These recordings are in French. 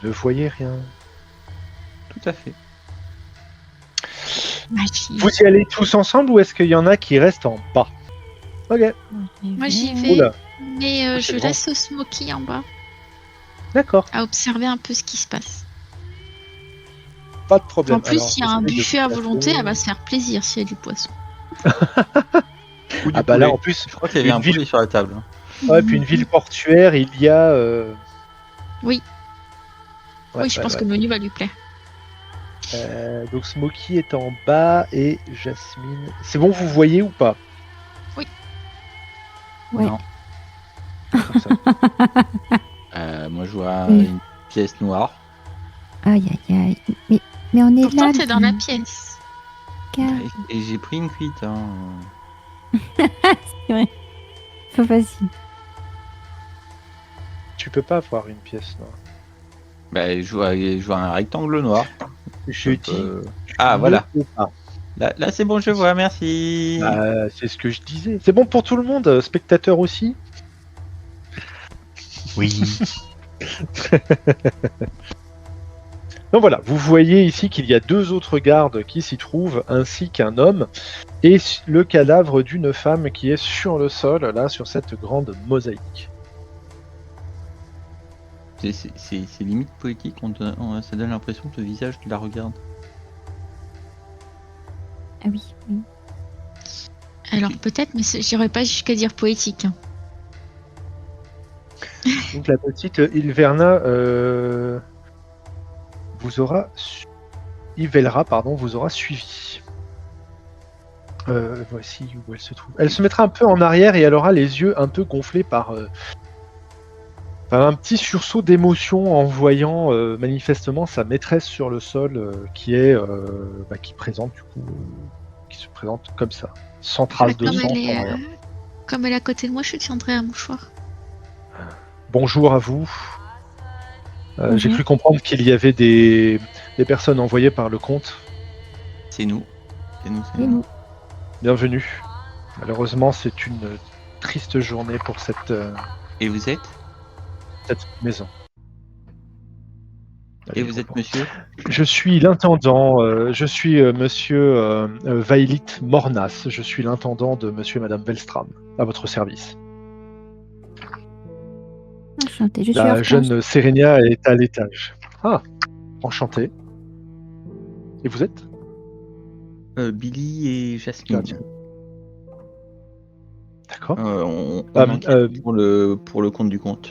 ne voyez rien. Tout à fait. Magie. Vous y allez tous ensemble ou est-ce qu'il y en a qui restent en bas? Ok. Moi j'y Oh vais, là. mais c'est je grand. laisse Smokey en bas D'accord, à observer un peu ce qui se passe. pas de problème. En plus, Alors, s'il y a un j'essaye de buffet à placer- volonté, elle va se faire plaisir s'il y a du poisson. Ou du Ah bah là, poulet. en plus, Je crois qu'il y avait un une ville, poulet sur la table. ouais, puis une ville portuaire, il y a. Oui, Ouais, oui, je ouais, pense ouais. que le menu va lui plaire. Donc Smokey est en bas et Jasmine. C'est bon, vous voyez ou pas? Oui. Ouais. Non. Comme ça. Moi, je vois Oui. une pièce noire. Aïe, aïe, aïe. Mais on est Pourtant, là. t'es dans la pièce. Et j'ai pris une cuite. Hein. C'est vrai. Faut facile. Tu peux pas avoir une pièce noire. Bah, je vois un rectangle noir. Je Donc, dis. Ah, ne voilà. peux pas. Là, c'est bon, je vois, merci. Bah, c'est ce que je disais. C'est bon pour tout le monde, spectateur aussi? Oui. Donc voilà, vous voyez ici qu'il y a 2 autres gardes qui s'y trouvent, ainsi qu'un homme, et le cadavre d'une femme qui est sur le sol, là, sur cette grande mosaïque. C'est limite poétique, ça donne l'impression que le visage tu la regardes. Ah oui, oui. Alors peut-être, mais j'irai pas jusqu'à dire poétique. Hein. Donc la petite Ilverna Ivelra, pardon, vous aura suivi. Voici où elle se trouve. Elle se mettra un peu en arrière et elle aura les yeux un peu gonflés par un petit sursaut d'émotion en voyant manifestement sa maîtresse sur le sol qui présente du coup qui se présente comme ça, sans trace de Comme sang, elle est, sans rien. comme elle est à côté de moi, je lui tiendrai un mouchoir. Bonjour à vous. J'ai Bonjour. cru comprendre qu'il y avait des personnes envoyées par le comte. C'est nous. C'est nous. Et nous. Bienvenue. Malheureusement, c'est une triste journée pour cette Et vous êtes maison. Et vous êtes monsieur Je suis l'intendant, je suis monsieur Vailit Mornas, je suis l'intendant de monsieur et madame Velstram, à votre service. Enchantée. Je suis La Hortense. jeune Serenia est à l'étage. Ah, enchanté. Et vous êtes Billy et Jasmine. D'accord. On enquête pour le compte du comte.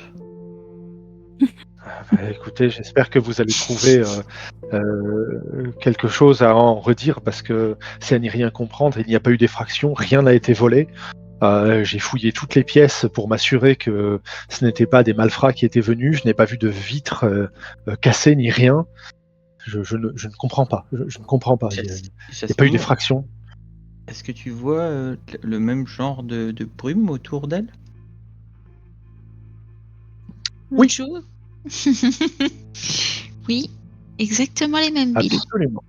Écoutez, j'espère que vous allez trouver quelque chose à en redire parce que c'est à n'y rien comprendre. Il n'y a pas eu d'effraction, rien n'a été volé. J'ai fouillé toutes les pièces pour m'assurer que ce n'étaient pas des malfrats qui étaient venus. Je n'ai pas vu de vitres cassées ni rien. Je ne comprends pas. Je ne comprends pas. Il n'y a pas eu d'effraction. Est-ce que tu vois le même genre de brume autour d'elle? Oui. Bonjour. Oui, exactement les mêmes billes. Absolument.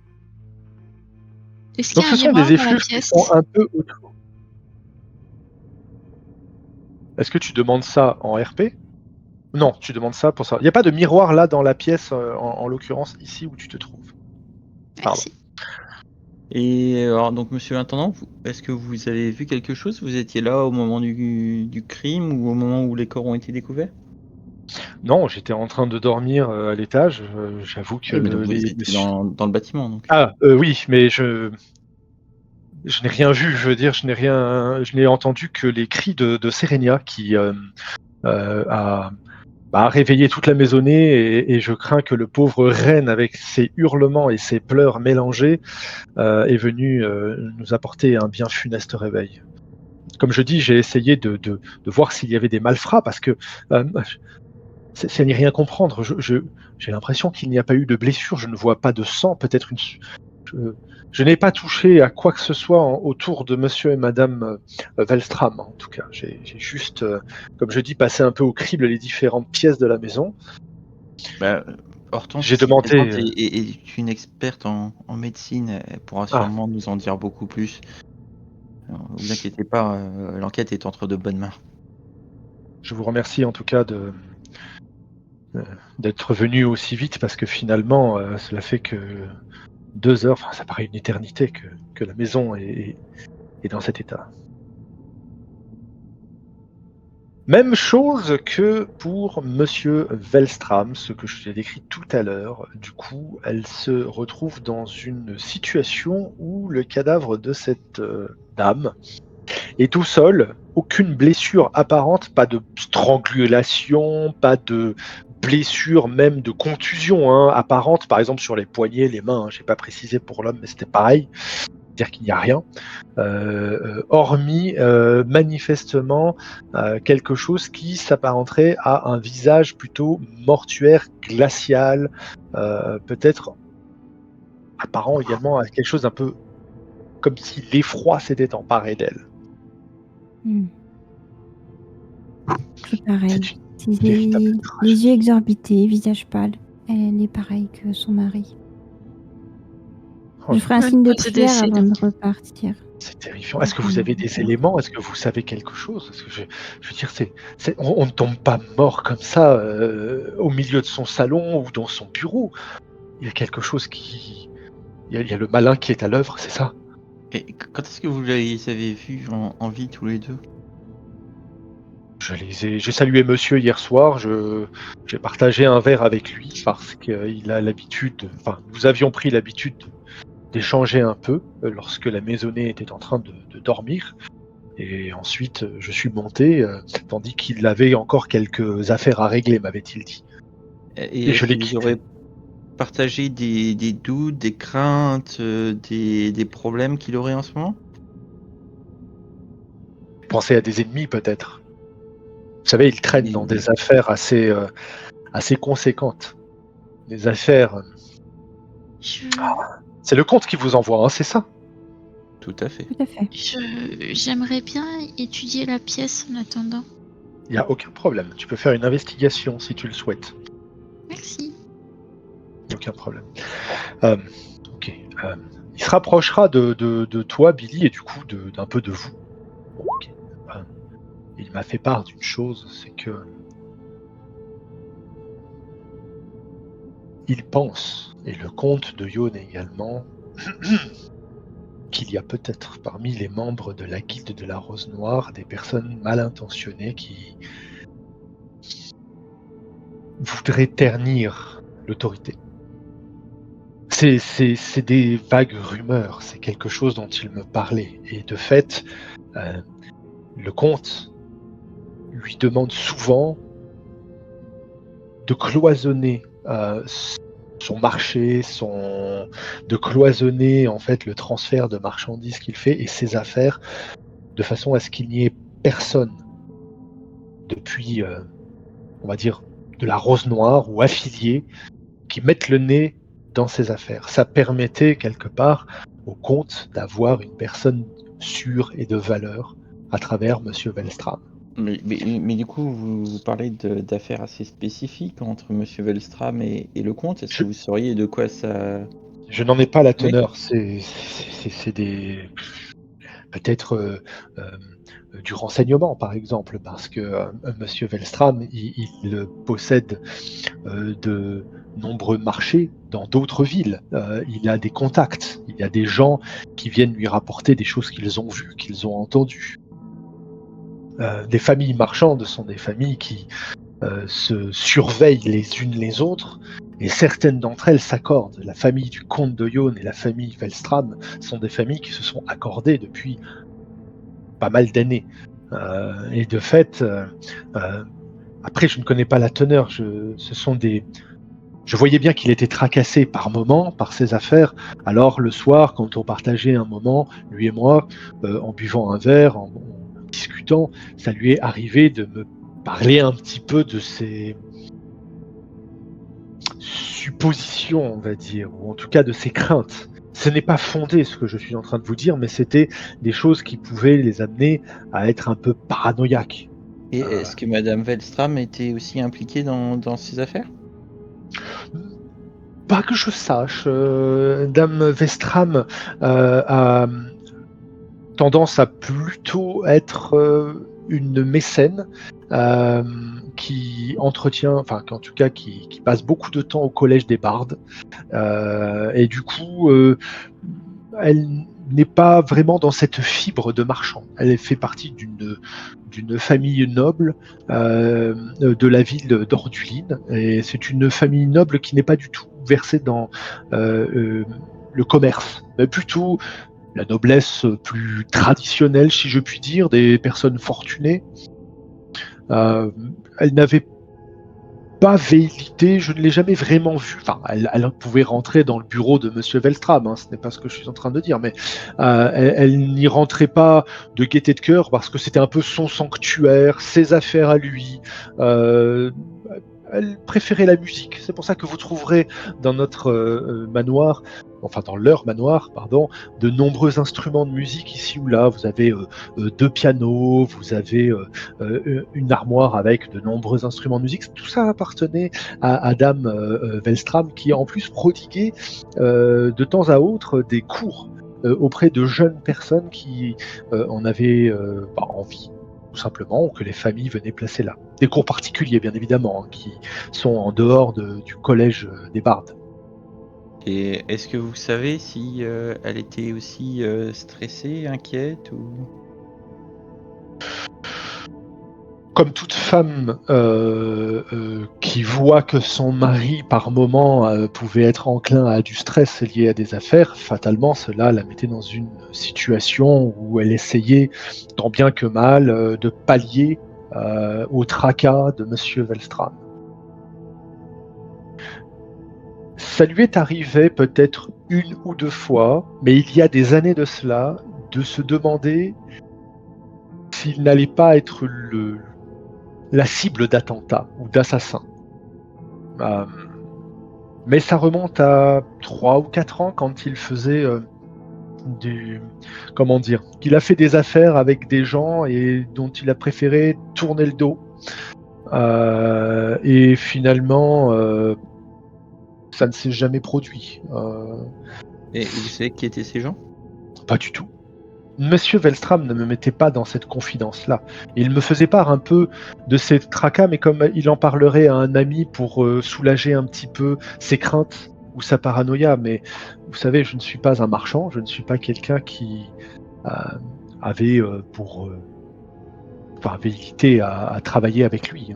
Est-ce qu'il Donc y a ce un sont miroir des dans la effluves qui pièce? sont un peu autour. Est-ce que tu demandes ça en RP? Non, tu demandes ça pour ça. Il n'y a pas de miroir là dans la pièce, en l'occurrence ici où tu te trouves. Pardon. Merci. Et alors, donc, monsieur l'intendant, est-ce que vous avez vu quelque chose? Vous étiez là au moment du crime ou au moment où les corps ont été découverts? Non, j'étais en train de dormir à l'étage. J'avoue que Oui, mais donc vous étiez dans le bâtiment, donc. Ah oui, mais je n'ai rien vu. Je veux dire, je n'ai entendu que les cris de Serenia qui a réveillé toute la maisonnée et je crains que le pauvre reine, avec ses hurlements et ses pleurs mélangés, est venu nous apporter un bien funeste réveil. Comme je dis, j'ai essayé de voir s'il y avait des malfrats parce que c'est n'y rien comprendre. J'ai l'impression qu'il n'y a pas eu de blessure. Je ne vois pas de sang. Peut-être je n'ai pas touché à quoi que ce soit autour de monsieur et madame Wellstram, en tout cas. J'ai juste, comme je dis, passé un peu au crible les différentes pièces de la maison. Bah, Hortense, J'ai ici demandé. présente, est une experte en médecine. Elle pourra sûrement nous en dire beaucoup plus. Alors, vous inquiétez pas, l'enquête est entre de bonnes mains. Je vous remercie en tout cas d'être venu aussi vite parce que finalement, cela fait que 2 heures, enfin ça paraît une éternité que la maison est dans cet état. Même chose que pour Monsieur Wellstram, ce que je t'ai décrit tout à l'heure. Du coup, elle se retrouve dans une situation où le cadavre de cette dame est tout seul, aucune blessure apparente, pas de strangulation, pas de blessure, même de contusion apparente, par exemple sur les poignets, les mains. J'ai pas précisé pour l'homme, mais c'était pareil. C'est-à-dire qu'il n'y a rien, hormis manifestement quelque chose qui s'apparenterait à un visage plutôt mortuaire, glacial, peut-être apparent également à quelque chose d'un peu comme si l'effroi s'était emparé d'elle. Tout pareil. C'est une véritable tragédie. Les yeux exorbités, visage pâle. Elle est pareille que son mari. Oh, Je ferai un signe de c'est prière décédé. avant de repartir. c'est terrifiant. Est-ce que vous avez des éléments? Est-ce que vous savez quelque chose? Parce que je veux dire, on ne tombe pas mort comme ça au milieu de son salon ou dans son bureau. Il y a quelque chose qui... Il y a le malin qui est à l'œuvre, c'est ça? Et quand est-ce que vous les avez vus en vie tous les deux? J'ai salué monsieur hier soir, j'ai partagé un verre avec lui parce qu'il a l'habitude, enfin nous avions pris l'habitude d'échanger un peu lorsque la maisonnée était en train de dormir. Et ensuite je suis monté, tandis qu'il avait encore quelques affaires à régler, m'avait-il dit. Et je l'ai vous quitté. aurez partagé des doutes, des craintes, des problèmes qu'il aurait en ce moment? Pensez à des ennemis peut-être. Vous savez, il traîne dans des affaires assez conséquentes. Des affaires... C'est le comte qui vous envoie, c'est ça? Tout à fait. Tout à fait. J'aimerais bien étudier la pièce en attendant. Il n'y a aucun problème. Tu peux faire une investigation si tu le souhaites. Merci. Aucun problème. Ok. Il se rapprochera de toi, Billy, et du coup d'un peu de vous. Bon, ok. Il m'a fait part d'une chose, c'est que il pense, et le comte de Yonne également, qu'il y a peut-être parmi les membres de la Guilde de la Rose Noire des personnes mal intentionnées qui voudraient ternir l'autorité. C'est des vagues rumeurs, c'est quelque chose dont il me parlait. Et de fait, le comte lui demande souvent de cloisonner son marché, de cloisonner en fait le transfert de marchandises qu'il fait et ses affaires de façon à ce qu'il n'y ait personne depuis, on va dire, de la Rose Noire ou affilié qui mette le nez dans ses affaires. Ça permettait quelque part au comte d'avoir une personne sûre et de valeur à travers Monsieur Wellstram. Mais du coup, vous parlez d'affaires assez spécifiques entre Monsieur Wellstram et le comte. Est-ce que vous sauriez de quoi ça... Je n'en ai pas la teneur. C'est des... peut-être du renseignement, par exemple, parce que Monsieur Wellstram, il possède de nombreux marchés dans d'autres villes. Il a des contacts. Il y a des gens qui viennent lui rapporter des choses qu'ils ont vues, qu'ils ont entendues. Les familles marchandes sont des familles qui se surveillent les unes les autres, et certaines d'entre elles s'accordent. La famille du comte de Yonne et la famille Wellstram sont des familles qui se sont accordées depuis pas mal d'années. Et de fait, après je ne connais pas la teneur, je voyais bien qu'il était tracassé par moments par ses affaires. Alors le soir, quand on partageait un moment, lui et moi, en buvant un verre, en discutant, ça lui est arrivé de me parler un petit peu de ses suppositions, on va dire, ou en tout cas de ses craintes. Ce n'est pas fondé ce que je suis en train de vous dire, mais c'était des choses qui pouvaient les amener à être un peu paranoïaques. Et est-ce que Madame Wellstram était aussi impliquée dans ces affaires? Pas que je sache. Dame Wellstram a tendance à plutôt être une mécène qui entretient, enfin en tout cas qui passe beaucoup de temps au collège des Bardes, et du coup, elle n'est pas vraiment dans cette fibre de marchand. Elle fait partie d'une famille noble de la ville d'Orduline, et c'est une famille noble qui n'est pas du tout versée dans le commerce, mais plutôt la noblesse plus traditionnelle, si je puis dire, des personnes fortunées. Elle n'avait pas velléité, je ne l'ai jamais vraiment vue. Enfin, elle pouvait rentrer dans le bureau de Monsieur Velstram, hein, ce n'est pas ce que je suis en train de dire, mais elle n'y rentrait pas de gaieté de cœur parce que c'était un peu son sanctuaire, ses affaires à lui. Elle préférait la musique. C'est pour ça que vous trouverez dans notre manoir, enfin dans leur manoir, pardon, de nombreux instruments de musique ici ou là. Vous avez 2 pianos, vous avez une armoire avec de nombreux instruments de musique. Tout ça appartenait à Dame Velstram, qui en plus prodiguait de temps à autre des cours auprès de jeunes personnes qui en avaient envie, tout simplement, ou que les familles venaient placer là. Des cours particuliers, bien évidemment, hein, qui sont en dehors du collège des Bardes. Et est-ce que vous savez si elle était aussi stressée, inquiète ou... Comme toute femme qui voit que son mari, par moment, pouvait être enclin à du stress lié à des affaires, fatalement, cela la mettait dans une situation où elle essayait, tant bien que mal, de pallier au tracas de Monsieur Velstram. Ça lui est arrivé peut-être 1 ou 2 fois, mais il y a des années de cela, de se demander s'il n'allait pas être la cible d'attentats ou d'assassins. Mais ça remonte à 3 ou 4 ans, quand il faisait qu'il a fait des affaires avec des gens et dont il a préféré tourner le dos. Et finalement, ça ne s'est jamais produit. Et vous savez qui étaient ces gens? Pas du tout. Monsieur Velstram ne me mettait pas dans cette confidence-là. Il me faisait part un peu de ses tracas, mais comme il en parlerait à un ami pour soulager un petit peu ses craintes ou sa paranoïa. Mais vous savez, je ne suis pas un marchand, je ne suis pas quelqu'un qui avait velléité à travailler avec lui.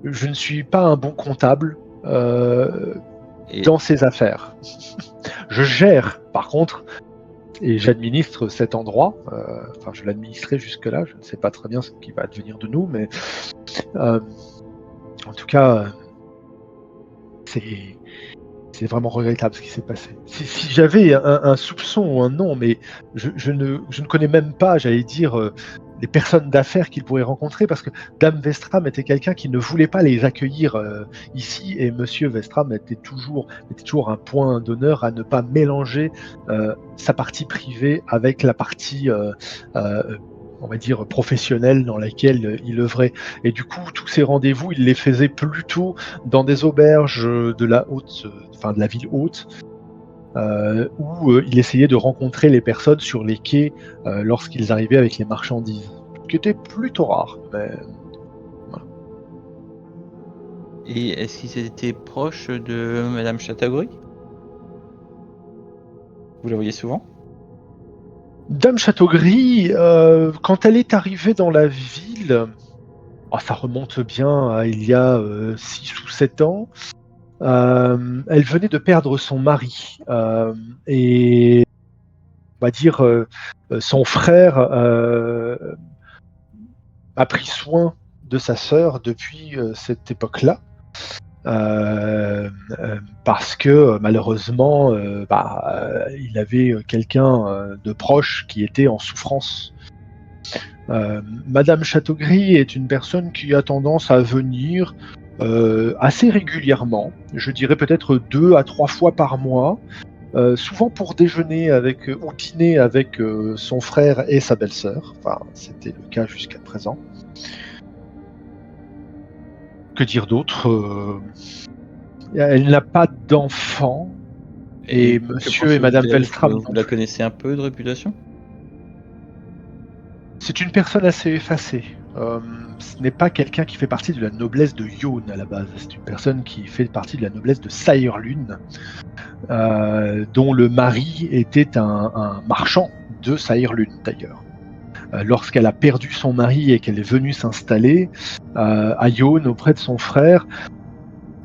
Je ne suis pas un bon comptable dans ses affaires. Je gère, par contre, et j'administre cet endroit. Je l'administrais jusque-là. Je ne sais pas très bien ce qui va advenir de nous, mais en tout cas, c'est vraiment regrettable ce qui s'est passé. Si j'avais un soupçon ou un nom, mais je ne connais même pas, j'allais dire, les personnes d'affaires qu'il pourrait rencontrer, parce que Dame Velstram était quelqu'un qui ne voulait pas les accueillir ici, et Monsieur Velstram mettait toujours un point d'honneur à ne pas mélanger sa partie privée avec la partie on va dire professionnelle dans laquelle il œuvrait. Et du coup, tous ces rendez-vous, il les faisait plutôt dans des auberges de la ville haute, où il essayait de rencontrer les personnes sur les quais lorsqu'ils arrivaient avec les marchandises, ce qui était plutôt rare. Mais... voilà. Et est-ce qu'ils étaient proches de Madame Chateaubriand? Vous la voyez souvent? Dame Chateaubriand, quand elle est arrivée dans la ville, ça remonte bien à il y a 6 ou 7 ans, elle venait de perdre son mari, et on va dire son frère a pris soin de sa sœur depuis cette époque-là, parce que malheureusement il avait quelqu'un de proche qui était en souffrance. Madame Chateaubriand est une personne qui a tendance à venir assez régulièrement, je dirais peut-être 2 à 3 fois par mois, souvent pour déjeuner ou dîner avec son frère et sa belle-sœur. Enfin, c'était le cas jusqu'à présent. Que dire d'autre? Elle n'a pas d'enfant, et Monsieur et Madame Velstram. Vous la connaissez un peu de réputation? C'est une personne assez effacée. ce n'est pas quelqu'un qui fait partie de la noblesse de Yone à la base. C'est une personne qui fait partie de la noblesse de Saïrlune, dont le mari était un marchand de Saïrlune d'ailleurs. Lorsqu'elle a perdu son mari et qu'elle est venue s'installer à Yone auprès de son frère,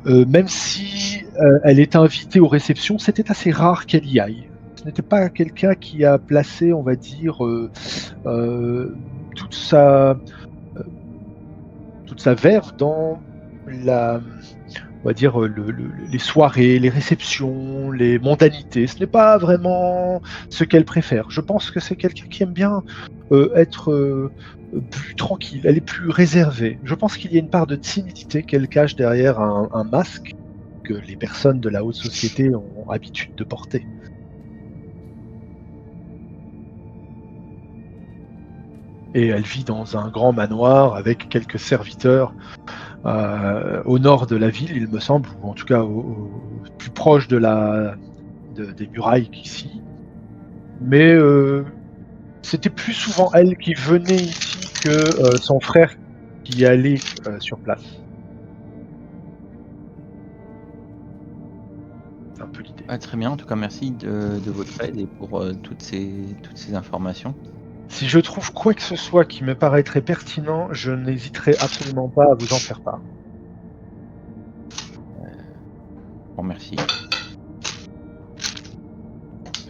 même si elle est invitée aux réceptions, c'était assez rare qu'elle y aille. Ce n'était pas quelqu'un qui a placé, on va dire, toute sa verve dans on va dire, les soirées, les réceptions, les mondanités. Ce n'est pas vraiment ce qu'elle préfère. Je pense que c'est quelqu'un qui aime bien être plus tranquille, elle est plus réservée. Je pense qu'il y a une part de timidité qu'elle cache derrière un masque que les personnes de la haute société ont habitude de porter. Et elle vit dans un grand manoir avec quelques serviteurs au nord de la ville, il me semble, ou en tout cas au plus proche des murailles qu'ici. Mais c'était plus souvent elle qui venait ici que son frère qui allait sur place. C'est un peu l'idée. Très bien, en tout cas merci de votre aide et pour toutes ces informations. Si je trouve quoi que ce soit qui me paraîtrait pertinent, je n'hésiterai absolument pas à vous en faire part. Bon, merci.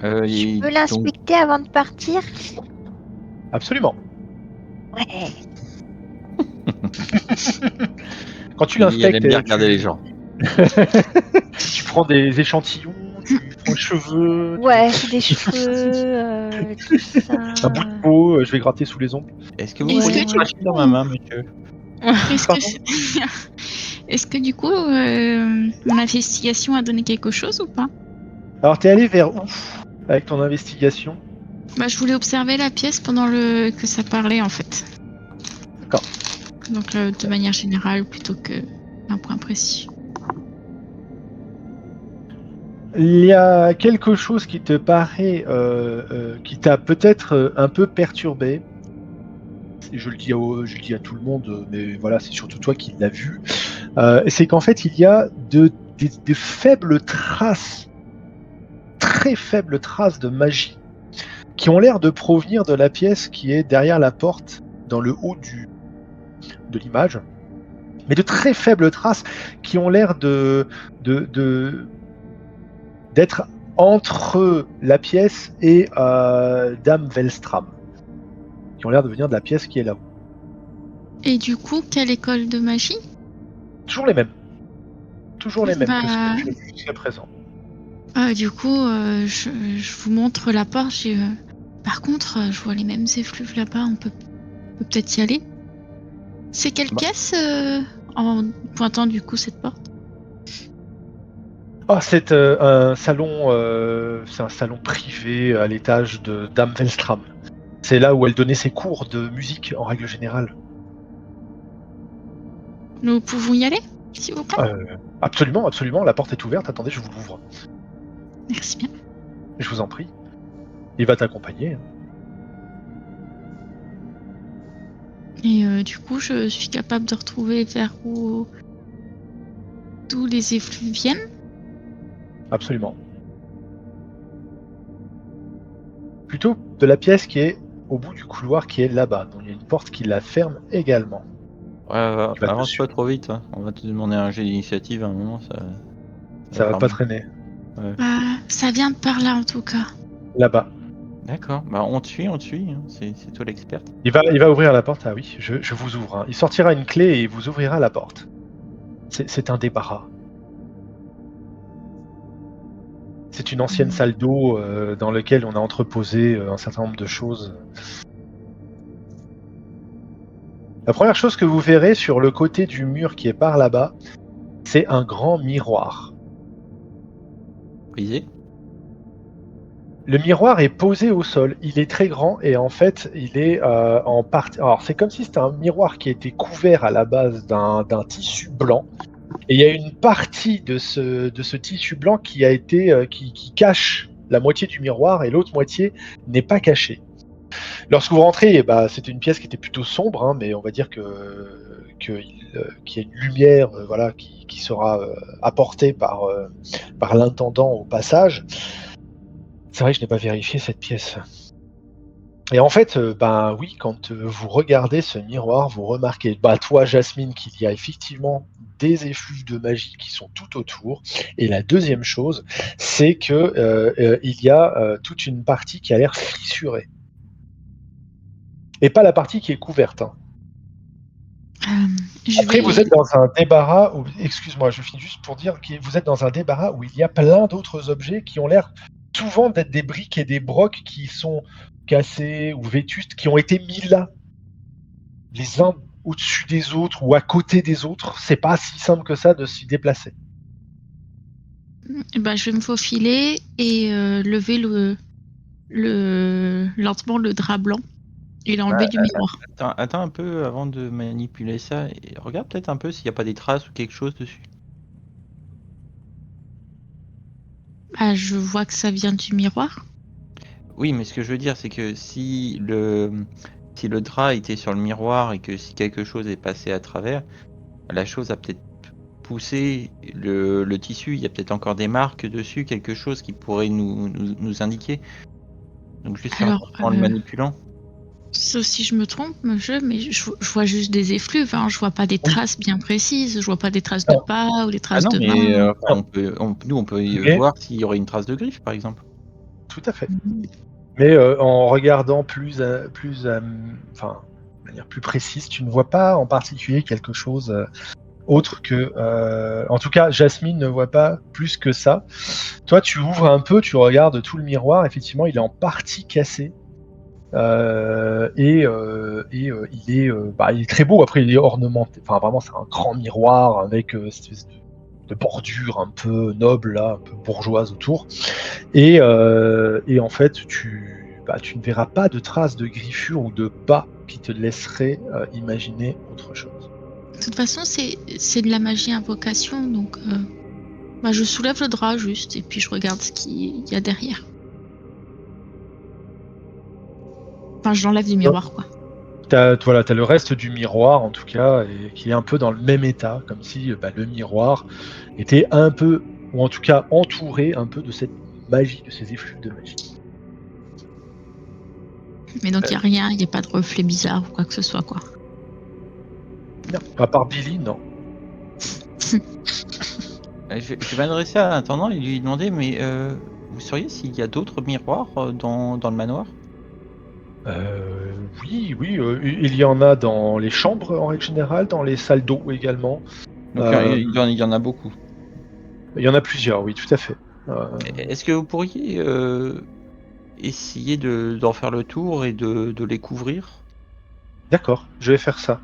Je peux l'inspecter avant de partir? Absolument. Ouais. Quand tu Elle l'inspectes, aime bien regarder les gens. tu prends des échantillons, tu prends les cheveux, Ouais, des cheveux, tout ça. un bout de peau, je vais gratter sous les ongles. Est-ce que vous Est-ce pourriez que tu- cracher dans ma main, monsieur? Est-ce que du coup, mon investigation a donné quelque chose ou pas? Alors t'es allé vers où avec ton investigation? Bah, je voulais observer la pièce pendant que ça parlait en fait. D'accord. Donc de manière générale plutôt que un point précis. Il y a quelque chose qui te paraît, qui t'a peut-être un peu perturbé. Je le dis à tout le monde, mais voilà, c'est surtout toi qui l'as vu. C'est qu'en fait, il y a des faibles traces, très faibles traces de magie, qui ont l'air de provenir de la pièce qui est derrière la porte, dans le haut de l'image. Mais de très faibles traces qui ont l'air d'être entre la pièce et Dame Velstram, qui ont l'air de venir de la pièce qui est là-haut. Et du coup, quelle école de magie? Toujours les mêmes. Toujours les mêmes Bah, que ce que tu as vu jusqu'à présent. Du coup, je vous montre la porte. Par contre, je vois les mêmes effluves là-bas. On peut peut-être y aller. C'est quelle pièce en pointant du coup cette porte? Oh, c'est un salon, c'est un salon privé à l'étage de Dame Velstram. C'est là où elle donnait ses cours de musique en règle générale. Nous pouvons y aller, s'il vous plaît? Absolument, absolument. La porte est ouverte. Attendez, je vous l'ouvre. Merci bien. Je vous en prie. Il va t'accompagner. Et du coup, je suis capable de retrouver vers où d'où les effluves viennent. Absolument. Plutôt de la pièce qui est au bout du couloir qui est là-bas. Donc il y a une porte qui la ferme également. Ouais, avance pas trop vite. Hein. On va te demander un jet d'initiative à un moment. Ça va pas traîner. Ouais. Ça vient de par là en tout cas. Là-bas. D'accord. Bah on te suit. Hein. C'est toi l'experte. Il va ouvrir la porte. Ah oui, je vous ouvre. Hein. Il sortira une clé et il vous ouvrira la porte. C'est un débarras. C'est une ancienne salle d'eau dans laquelle on a entreposé un certain nombre de choses. La première chose que vous verrez sur le côté du mur qui est par là-bas, c'est un grand miroir. Brisé. Le miroir est posé au sol, il est très grand et en fait il est en partie. Alors c'est comme si c'était un miroir qui était couvert à la base d'un tissu blanc et il y a une partie de ce tissu blanc qui a été qui cache la moitié du miroir et l'autre moitié n'est pas cachée. Lorsque vous rentrez, c'était une pièce qui était plutôt sombre, hein, mais on va dire qu'il y a une lumière voilà, qui sera apportée par l'intendant au passage. C'est vrai que je n'ai pas vérifié cette pièce. Et en fait, oui, quand vous regardez ce miroir, vous remarquez, toi, Jasmine, qu'il y a effectivement des effluves de magie qui sont tout autour. Et la deuxième chose, c'est que il y a toute une partie qui a l'air fissurée. Et pas la partie qui est couverte. Hein. Après, vous êtes dans un débarras où, excuse-moi, je finis juste pour dire que vous êtes dans un débarras où il y a plein d'autres objets qui ont l'air souvent d'être des briques et des brocs qui sont cassés ou vétustes, qui ont été mis là, les uns au-dessus des autres ou à côté des autres. C'est pas si simple que ça de s'y déplacer. Je vais me faufiler et lever lentement le drap blanc et l'enlever du miroir. Attends un peu avant de manipuler ça et regarde peut-être un peu s'il n'y a pas des traces ou quelque chose dessus. Je vois que ça vient du miroir. Oui, mais ce que je veux dire, c'est que si le drap était sur le miroir et que si quelque chose est passé à travers, la chose a peut-être poussé le tissu. Il y a peut-être encore des marques dessus, quelque chose qui pourrait nous indiquer. Donc juste en le manipulant. Sauf si je me trompe, monsieur, mais je vois juste des effluves. Hein. Je vois pas des traces bien précises. Je vois pas des traces de pas ou des traces de main. On peut voir s'il y aurait une trace de griffe, par exemple. Tout à fait. Mais en regardant de manière plus précise, tu ne vois pas en particulier quelque chose autre que... en tout cas, Jasmine ne voit pas plus que ça. Toi, tu ouvres un peu, tu regardes tout le miroir. Effectivement, il est en partie cassé. Il est très beau. Après, il est ornementé. Enfin, vraiment, c'est un grand miroir avec cette espèce de bordure un peu noble, là, un peu bourgeoise autour. Et en fait, tu ne verras pas de traces de griffures ou de pas qui te laisseraient imaginer autre chose. De toute façon, c'est de la magie invocation, donc je soulève le drap juste et puis je regarde ce qu'il y a derrière. Enfin, je l'enlève du miroir, quoi. T'as le reste du miroir, en tout cas, et qui est un peu dans le même état, comme si le miroir était un peu, ou en tout cas entouré un peu de cette magie, de ces effluves de magie. Mais donc, il n'y a rien, il n'y a pas de reflet bizarre ou quoi que ce soit, quoi. Non, à part Billy, non. Je vais m'adresser à l'intendant et lui demander, mais vous sauriez s'il y a d'autres miroirs dans le manoir ? Oui, il y en a dans les chambres en règle générale, dans les salles d'eau également. Donc il y en a beaucoup. Il y en a plusieurs, oui, tout à fait. Est-ce que vous pourriez essayer d'en faire le tour et de les couvrir ? D'accord, je vais faire ça.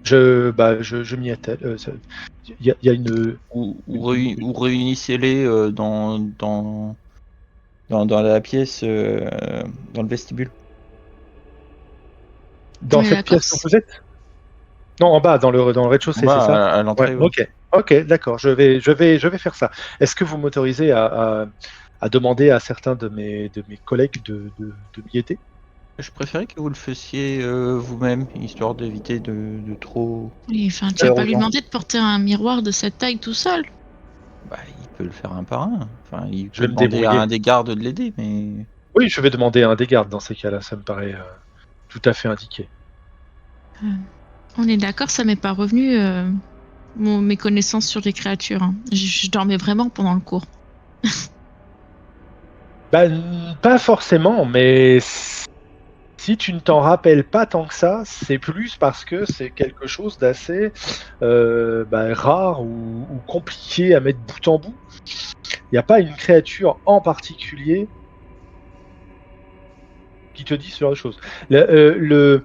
Je m'y attelle. Il y a une... Ou réunissez-les dans la pièce, dans le vestibule. Dans cette pièce où vous êtes ? Non, en bas, dans le rez-de-chaussée, c'est ça ? À l'entrée, oui. Ok, d'accord, je vais faire ça. Est-ce que vous m'autorisez à demander à certains de mes collègues de m'y aider ? Je préférais que vous le fassiez vous-même, histoire d'éviter de trop... Oui, enfin, tu vas pas lui demander de porter un miroir de cette taille tout seul ? Il peut le faire un par un. Enfin, il Je vais peut me demander débrouiller. à un des gardes de l'aider, mais... Oui, je vais demander à un des gardes dans ces cas-là, ça me paraît tout à fait indiqué. On est d'accord, ça m'est pas revenu mes connaissances sur les créatures. Hein. Je dormais vraiment pendant le cours. Pas forcément, mais si tu ne t'en rappelles pas tant que ça, c'est plus parce que c'est quelque chose d'assez rare ou compliqué à mettre bout en bout. Il n'y a pas une créature en particulier qui te dit ce genre de choses. Le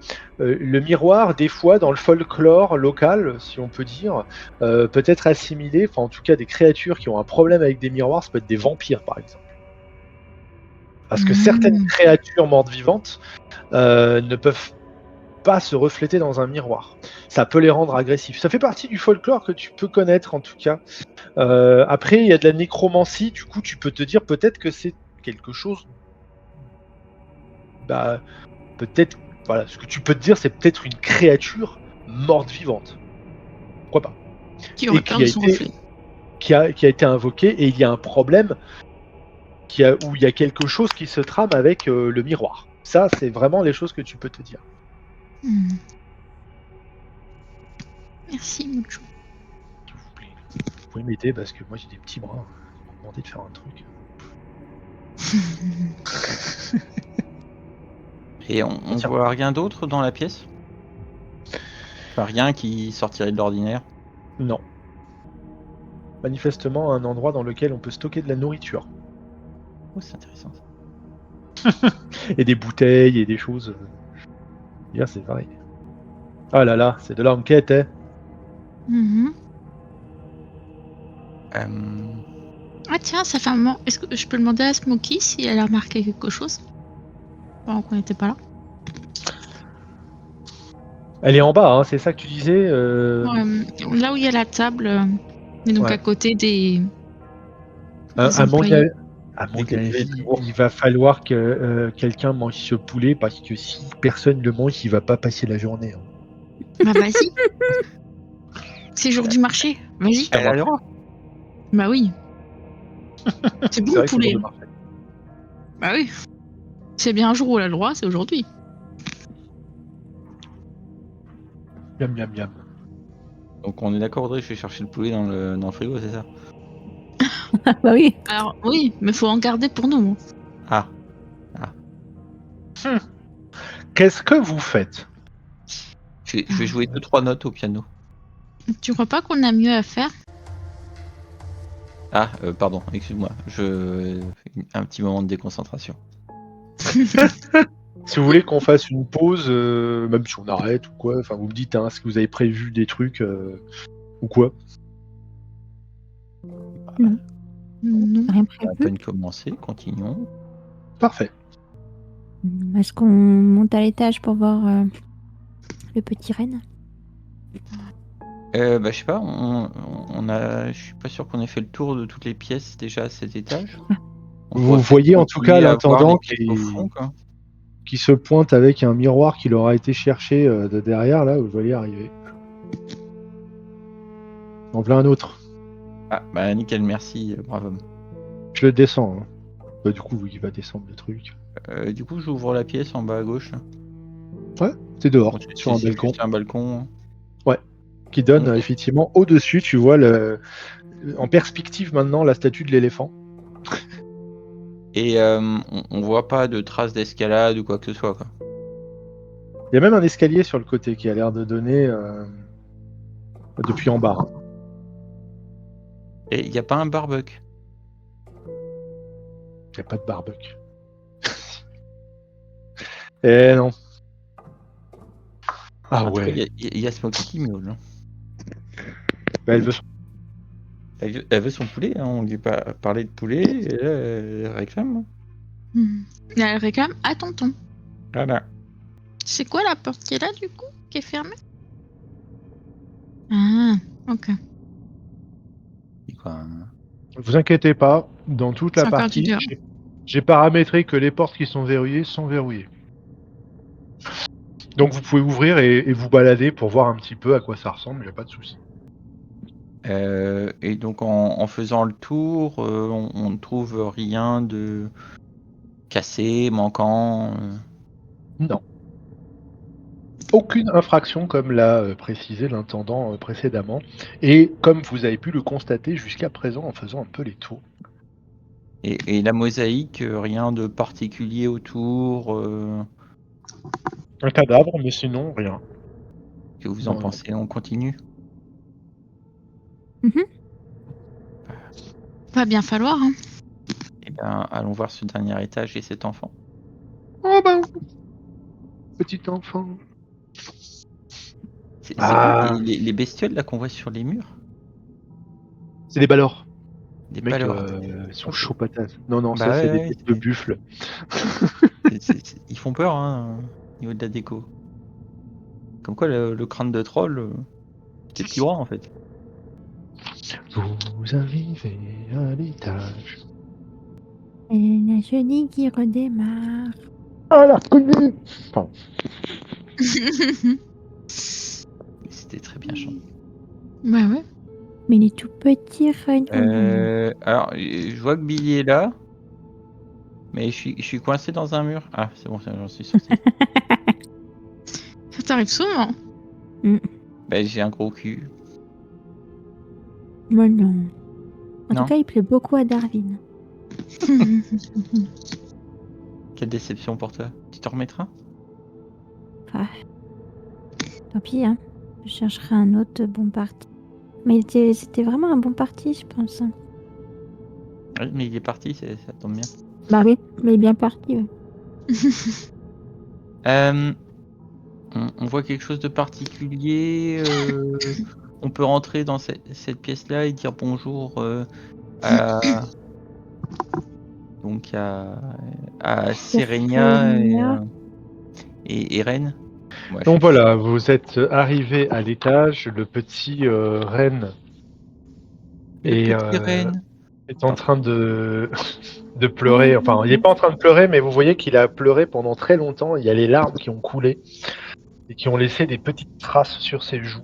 miroir, des fois, dans le folklore local, si on peut dire, peut être assimilé, enfin en tout cas des créatures qui ont un problème avec des miroirs, ça peut être des vampires par exemple. Parce que certaines créatures mortes vivantes ne peuvent pas se refléter dans un miroir. Ça peut les rendre agressifs. Ça fait partie du folklore que tu peux connaître en tout cas. Après, il y a de la nécromancie, du coup tu peux te dire peut-être que c'est quelque chose peut-être, voilà, ce que tu peux te dire, c'est peut-être une créature morte vivante. Pourquoi pas? Qui Et aurait peur de son reflet. qui a été invoqué, et il y a un problème où il y a quelque chose qui se trame avec le miroir. Ça, c'est vraiment les choses que tu peux te dire. Hmm. Merci, Mucho. S'il vous plaît. Vous pouvez m'aider parce que moi j'ai des petits bras. Ils m'ont demandé de faire un truc. Et on Tiens. voit rien d'autre dans la pièce? Enfin, rien qui sortirait de l'ordinaire? Non. Manifestement un endroit dans lequel on peut stocker de la nourriture. Oh, c'est intéressant. Et des bouteilles et des choses. Hier, c'est pareil. Ah là là, c'est de l'enquête, hein. Mhm. Euh, Ah tiens, ça fait un moment. Est-ce que je peux demander à Smokey si elle a remarqué quelque chose pendant qu'on n'était pas là? Elle est en bas, hein, c'est ça que tu disais Là où il y a la table, et donc Ouais. à côté des À mon employés. avis, il va falloir que quelqu'un mange ce poulet parce que si personne le mange, il va pas passer la journée. Hein. Bah vas-y. C'est jour du marché. Vas-y. Elle a le droit. Bah oui. C'est bon C'est le vrai que c'est poulet. jour de marché. Bah oui. C'est bien un jour où elle a le droit, c'est aujourd'hui. Miam miam miam. Donc on est d'accord, Audrey, je vais chercher le poulet dans le frigo, c'est ça? Bah oui. Alors oui, mais faut en garder pour nous. Ah, Qu'est-ce que vous faites? je vais jouer 2-3 notes au piano. Tu crois pas qu'on a mieux à faire? Ah, pardon, excuse-moi. Un petit moment de déconcentration. Si vous voulez qu'on fasse une pause, même si on arrête ou quoi, enfin vous me dites, hein, est-ce que vous avez prévu des trucs ou quoi? Non. Rien On a à prévu. peine commencé, continuons. Parfait. Est-ce qu'on monte à l'étage pour voir le petit renne? Bah, je sais pas, je suis pas sûr qu'on ait fait le tour de toutes les pièces déjà à cet étage. On Vous pourrait voyez peut-être en tout cas continuer à voir les l'intendant pièces au fond, quoi. qui se pointe avec un miroir qu'il aura été chercher de derrière, là, vous voyez arriver. En voilà un autre. Ah, bah nickel, merci, brave homme. Je le descends. Hein. Bah, du coup, il va descendre le truc. Du coup, j'ouvre la pièce en bas à gauche. Ouais, c'est dehors, Bon, sur un c'est balcon. juste un balcon. Qui donne Ok. effectivement au-dessus, tu vois en perspective maintenant la statue de l'éléphant. Et on voit pas de traces d'escalade ou quoi que ce soit, quoi. Il y a même un escalier sur le côté qui a l'air de donner depuis en bas. Hein. Et il y a pas un barbecue. Il n'y a pas de barbecue. Eh non. Ah En tout cas, ouais. il y a Smokey qui miaule. Bah, elle veut Elle veut son poulet, hein. On lui a parlé de poulet, et là, elle réclame. Et elle réclame à tonton. Voilà. C'est quoi la porte qui est là du coup? Qui est fermée? Ah, ok. Et quoi, hein. Vous inquiétez pas, dans toute la C'est encore du partie, dehors. j'ai paramétré que les portes qui sont verrouillées sont verrouillées. Donc vous pouvez ouvrir et vous balader pour voir un petit peu à quoi ça ressemble, il n'y a pas de souci. Et donc en faisant le tour, on ne trouve rien de cassé, manquant. Non. Aucune infraction comme l'a précisé l'intendant précédemment, et comme vous avez pu le constater jusqu'à présent en faisant un peu les tours. Et la mosaïque, rien de particulier autour. Un cadavre, mais sinon rien. Que vous en Non. pensez? On continue? Va bien falloir, hein. Eh bien, allons voir ce dernier étage et cet enfant. Oh ben, petit enfant. C'est Ah. quoi les bestioles là qu'on voit sur les murs? C'est des balors. Des Les mecs balors. sont Ok. chauds patates. Non, non, Bah ça c'est ouais, des ouais, têtes de buffle. Ils font peur, hein, au niveau de la déco. Comme quoi, le crâne de troll, c'est petit roi en fait. Vous arrivez à l'étage. Et la chenille qui redémarre. Ah la connerie. Pardon. C'était très bien chanté. Bah ouais. Mais il est tout petit, Ren. Alors, je vois que Billy est là. Mais je suis coincé dans un mur. Ah, c'est bon, j'en suis sorti. Ça t'arrive souvent. Bah, j'ai un gros cul. Mais non. En Non. tout cas, il plaît beaucoup à Darwin. Quelle déception pour toi. Tu t'en remettras? Enfin, tant pis, hein. Je chercherai un autre bon parti. Mais c'était vraiment un bon parti, je pense. Oui, mais il est parti, ça tombe bien. Bah oui, mais il est bien parti. Ouais. On voit quelque chose de particulier. On peut rentrer dans cette pièce-là et dire bonjour à, donc à Serenia et Ren. Ouais, Donc voilà, vous êtes arrivé à l'étage, le petit Ren est Ren. en train de pleurer. Enfin, il n'est pas en train de pleurer, mais vous voyez qu'il a pleuré pendant très longtemps. Il y a les larmes qui ont coulé et qui ont laissé des petites traces sur ses joues.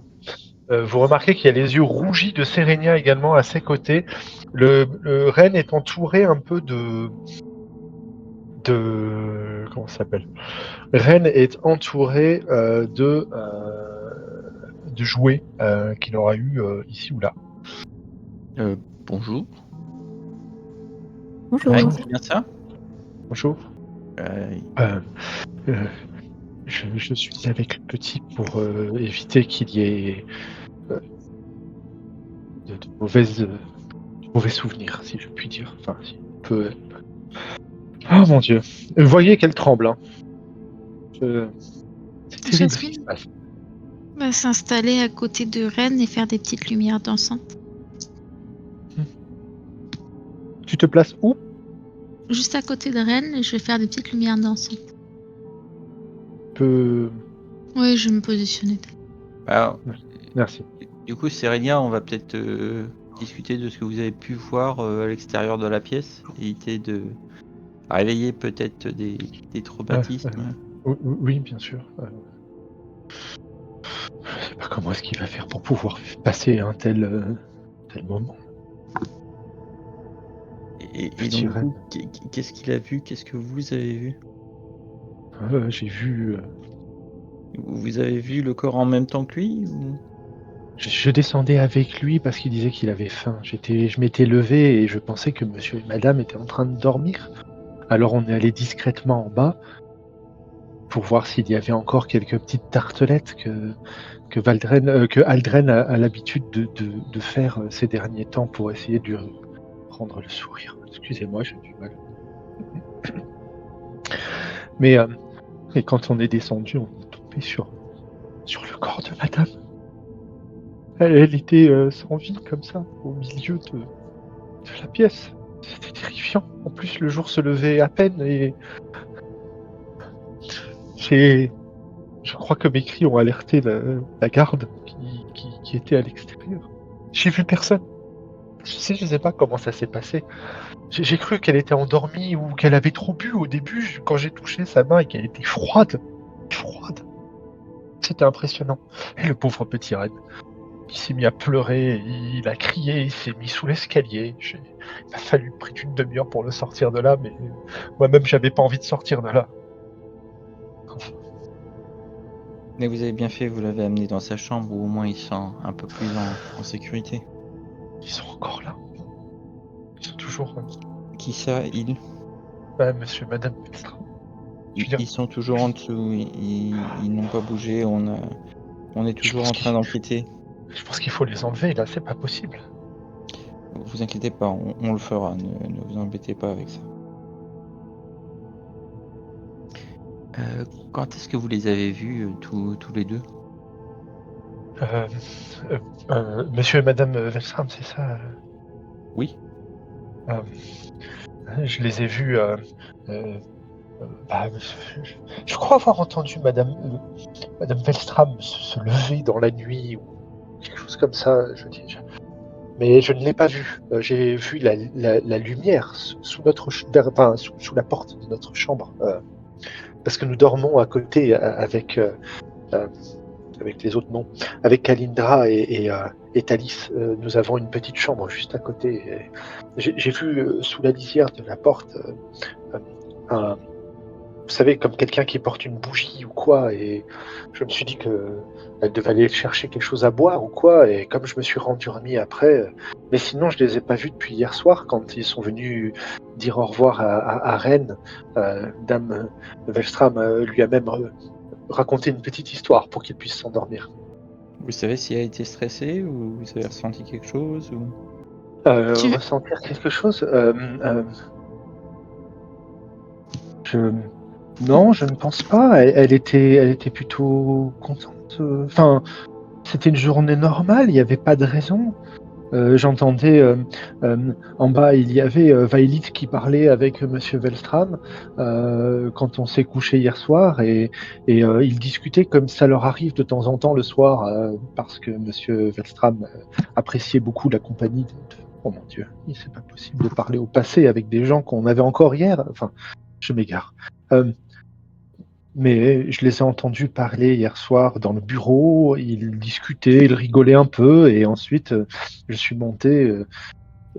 Vous remarquez qu'il y a les yeux rougis de Serenia également à ses côtés. Le Ren est entouré un peu de comment ça s'appelle? Ren est entouré de jouets qu'il aura eu ici ou là. Bonjour. Bonjour. Ren, c'est bien ça? Bonjour. Je suis avec le petit pour éviter qu'il y ait de mauvais souvenirs, si je puis dire. Enfin, si on peut. Oh mon Dieu. Vous voyez qu'elle tremble. Hein. C'est terrible ce qui se passe. Bah, s'installer à côté de Rennes et faire des petites lumières dansantes. Tu te places où? Juste à côté de Rennes, et je vais faire des petites lumières dansantes. Oui, je vais me positionner. Alors, merci. Du coup, Serenia, on va peut-être discuter de ce que vous avez pu voir à l'extérieur de la pièce, éviter de réveiller peut-être des traumatismes. Oui, bien sûr. Je sais pas comment est-ce qu'il va faire pour pouvoir passer un tel moment. Et donc, du coup, qu'est-ce qu'il a vu? Qu'est-ce que vous avez vu? J'ai vu... Vous avez vu le corps en même temps que lui ou... Je descendais avec lui parce qu'il disait qu'il avait faim. Je m'étais levé et je pensais que monsieur et madame étaient en train de dormir. Alors on est allé discrètement en bas pour voir s'il y avait encore quelques petites tartelettes que Aldren a l'habitude de faire ces derniers temps pour essayer de lui rendre le sourire. Excusez-moi, j'ai du mal. Mais et quand on est descendu, on est tombé sur le corps de madame. Elle était sans vie comme ça, au milieu de la pièce. C'était terrifiant. En plus, le jour se levait à peine et je crois que mes cris ont alerté la garde qui était à l'extérieur. J'ai vu personne. Je sais pas comment ça s'est passé. J'ai cru qu'elle était endormie ou qu'elle avait trop bu au début quand j'ai touché sa main et qu'elle était froide. C'était impressionnant. Et le pauvre petit Ren, il s'est mis à pleurer, il a crié, il s'est mis sous l'escalier. Il a fallu près d'une demi-heure pour le sortir de là, mais moi-même j'avais pas envie de sortir de là. Mais vous avez bien fait, vous l'avez amené dans sa chambre où au moins il se sent un peu plus en sécurité. Ils sont encore là. Ils sont toujours... Qui ça, ils? Monsieur et madame Belstram. Ils sont toujours en dessous, ils n'ont pas bougé, on est toujours en train d'enquêter. Je pense qu'il faut les enlever, là, c'est pas possible. Vous inquiétez pas, on le fera, ne vous embêtez pas avec ça. Quand est-ce que vous les avez vus tous les deux? Monsieur et madame Belstram, c'est ça? Oui. Je les ai vus... je crois avoir entendu madame Belstram se lever dans la nuit ou quelque chose comme ça, mais je ne l'ai pas vu. J'ai vu la lumière sous la porte de notre chambre parce que nous dormons à côté avec les autres noms, avec Kalindra et Thalys. Nous avons une petite chambre juste à côté. Et j'ai vu sous la lisière de la porte vous savez, comme quelqu'un qui porte une bougie ou quoi, et je me suis dit qu'elle devait aller chercher quelque chose à boire ou quoi, et comme je me suis rendormi après, mais sinon je les ai pas vus depuis hier soir quand ils sont venus dire au revoir à Rennes. Dame Velstram lui a même raconté une petite histoire pour qu'il puisse s'endormir. Vous savez si elle a été stressée ou vous avez ressenti quelque chose ou... Ressentir quelque chose Non, je ne pense pas. Elle était plutôt contente. Enfin, c'était une journée normale, il n'y avait pas de raison. J'entendais en bas, il y avait Violet qui parlait avec Monsieur Velstram quand on s'est couché hier soir et ils discutaient comme ça leur arrive de temps en temps le soir parce que Monsieur Velstram appréciait beaucoup la compagnie Oh mon Dieu, c'est pas possible de parler au passé avec des gens qu'on avait encore hier. Enfin, je m'égare. Mais je les ai entendus parler hier soir dans le bureau, ils discutaient, ils rigolaient un peu, et ensuite je suis monté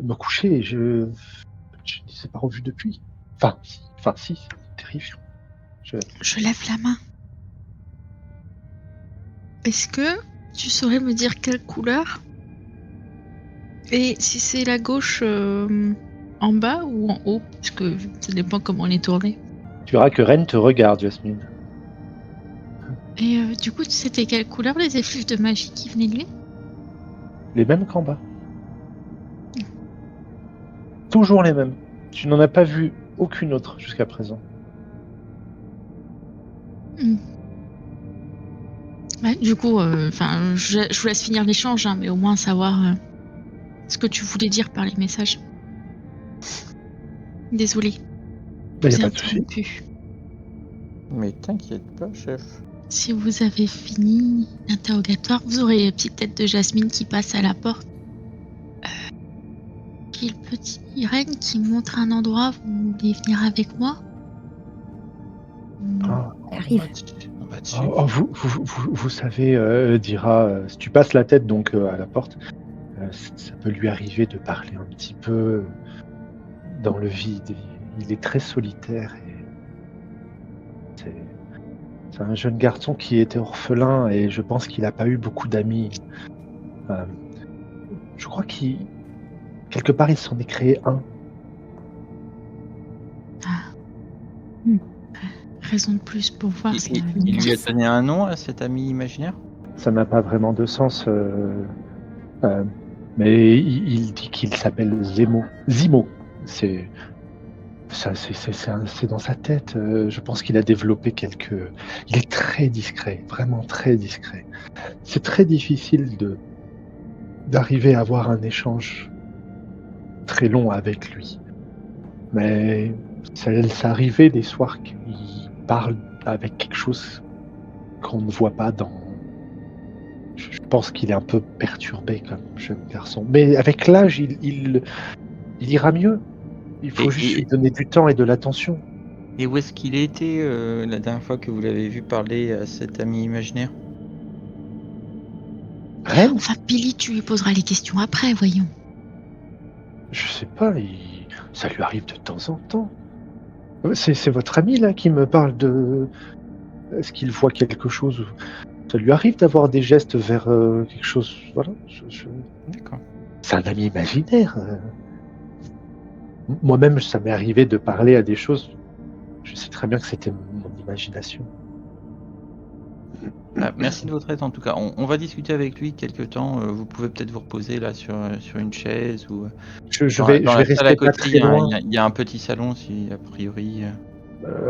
me coucher et je ne les ai pas revus depuis. Enfin, si, c'est terrifiant. Je lève la main. Est-ce que tu saurais me dire quelle couleur? Et si c'est la gauche en bas ou en haut? Parce que ça dépend comment on est tourné. Tu verras que Ren te regarde, Jasmine. Et du coup, c'était quelle couleur les effluves de magie qui venaient de lui? Les mêmes qu'en bas. Toujours les mêmes. Tu n'en as pas vu aucune autre jusqu'à présent. Ouais, du coup, je vous laisse finir l'échange, mais au moins savoir ce que tu voulais dire par les messages. Désolée. Il n'y a pas de souci. Mais t'inquiète pas, chef. Si vous avez fini l'interrogatoire, vous aurez la petite tête de Jasmine qui passe à la porte. Qui est le petit Irène qui montre un endroit, vous voulez venir avec moi? Arrive. Vous savez, dira, si tu passes la tête donc à la porte, ça peut lui arriver de parler un petit peu dans le vide. Il est très solitaire et c'est un jeune garçon qui était orphelin et je pense qu'il n'a pas eu beaucoup d'amis. Je crois quelque part il s'en est créé un. Raison de plus pour voir ce qu'il a Il lui a donné un nom à cet ami imaginaire? Ça n'a pas vraiment de sens, mais il dit qu'il s'appelle Zimo. C'est dans sa tête. Je pense qu'il a développé Il est très discret, vraiment très discret. C'est très difficile d'arriver à avoir un échange très long avec lui. Mais ça arrivait des soirs qu'il parle avec quelque chose qu'on ne voit pas dans... Je pense qu'il est un peu perturbé comme jeune garçon. Mais avec l'âge, il ira mieux. Il faut juste lui donner du temps et de l'attention. Et où est-ce qu'il était la dernière fois que vous l'avez vu parler à cet ami imaginaire? Rennes? Enfin, Billy, tu lui poseras les questions après, voyons. Je sais pas, ça lui arrive de temps en temps. C'est votre ami là qui me parle de... Est-ce qu'il voit quelque chose? Ça lui arrive d'avoir des gestes vers quelque chose... Voilà. D'accord. C'est un ami imaginaire. Moi-même, ça m'est arrivé de parler à des choses. Je sais très bien que c'était mon imagination. Merci de votre aide en tout cas. On va discuter avec lui quelques temps. Vous pouvez peut-être vous reposer là sur une chaise ou. Je vais rester pas très loin. Il y a un petit salon si a priori.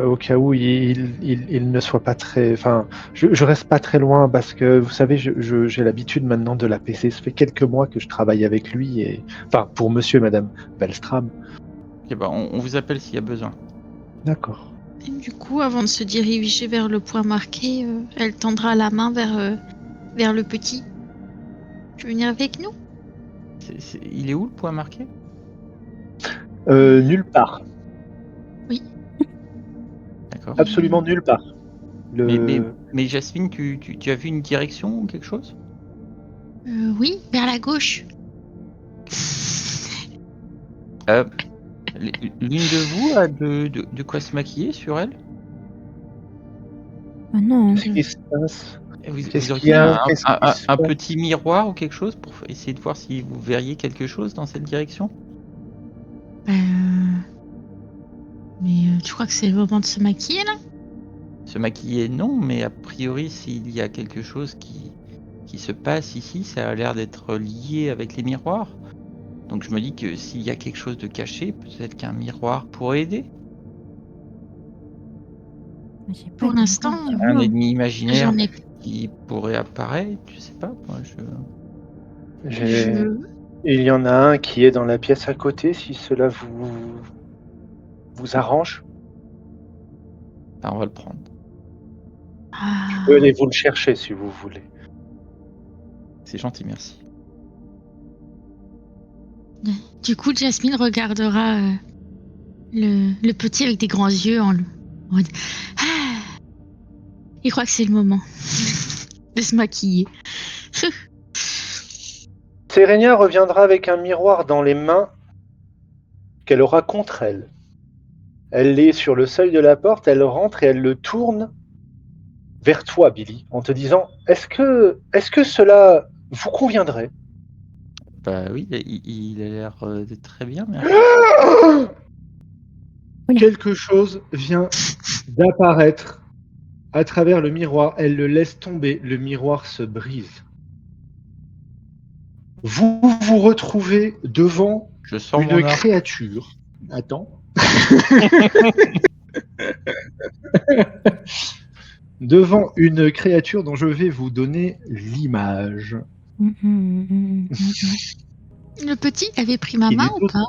Au cas où il ne soit pas très... Enfin, je reste pas très loin parce que, vous savez, j'ai l'habitude maintenant de la PC. Ça fait quelques mois que je travaille avec lui, enfin, pour monsieur et madame Velstram. Ok, on vous appelle s'il y a besoin. D'accord. Et du coup, avant de se diriger vers le point marqué, elle tendra la main vers le petit. Tu veux venir avec nous? Il est où le point marqué? Nulle part. Oui. D'accord. Absolument nulle part. Mais Jasmine, tu as vu une direction ou quelque chose? Oui, vers la gauche. L'une de vous a de quoi se maquiller sur elle? Ah non. Qu'est-ce qui se passe? Vous Qu'est-ce auriez qu'il y a? un, Qu'est-ce un- qui un- se un passe? petit miroir ou quelque chose pour essayer de voir si vous verriez quelque chose dans cette direction? Mais tu crois que c'est le moment de se maquiller là? Se maquiller, non, mais a priori, s'il y a quelque chose qui se passe ici, ça a l'air d'être lié avec les miroirs. Donc je me dis que s'il y a quelque chose de caché, peut-être qu'un miroir pourrait aider. J'ai pas Pour de l'instant, miroir sur Un moi. ennemi imaginaire J'en ai. qui pourrait apparaître, je sais pas. Moi, Il y en a un qui est dans la pièce à côté, si cela vous arrange. Ah, on va le prendre. Je peux aller vous le chercher si vous voulez. C'est gentil, merci. Du coup, Jasmine regardera le petit avec des grands yeux en mode il croit que c'est le moment de se maquiller. Serenia reviendra avec un miroir dans les mains qu'elle aura contre elle. Elle est sur le seuil de la porte, elle rentre et elle le tourne vers toi, Billy, en te disant « Est-ce que cela vous conviendrait ?» Bah oui, il a l'air de très bien, merci. Quelque chose vient d'apparaître à travers le miroir. Elle le laisse tomber, le miroir se brise. Vous vous retrouvez devant Je sens une mon arc. créature. Attends. Devant une créature dont je vais vous donner l'image. Le petit avait pris ma Il main est ou pas?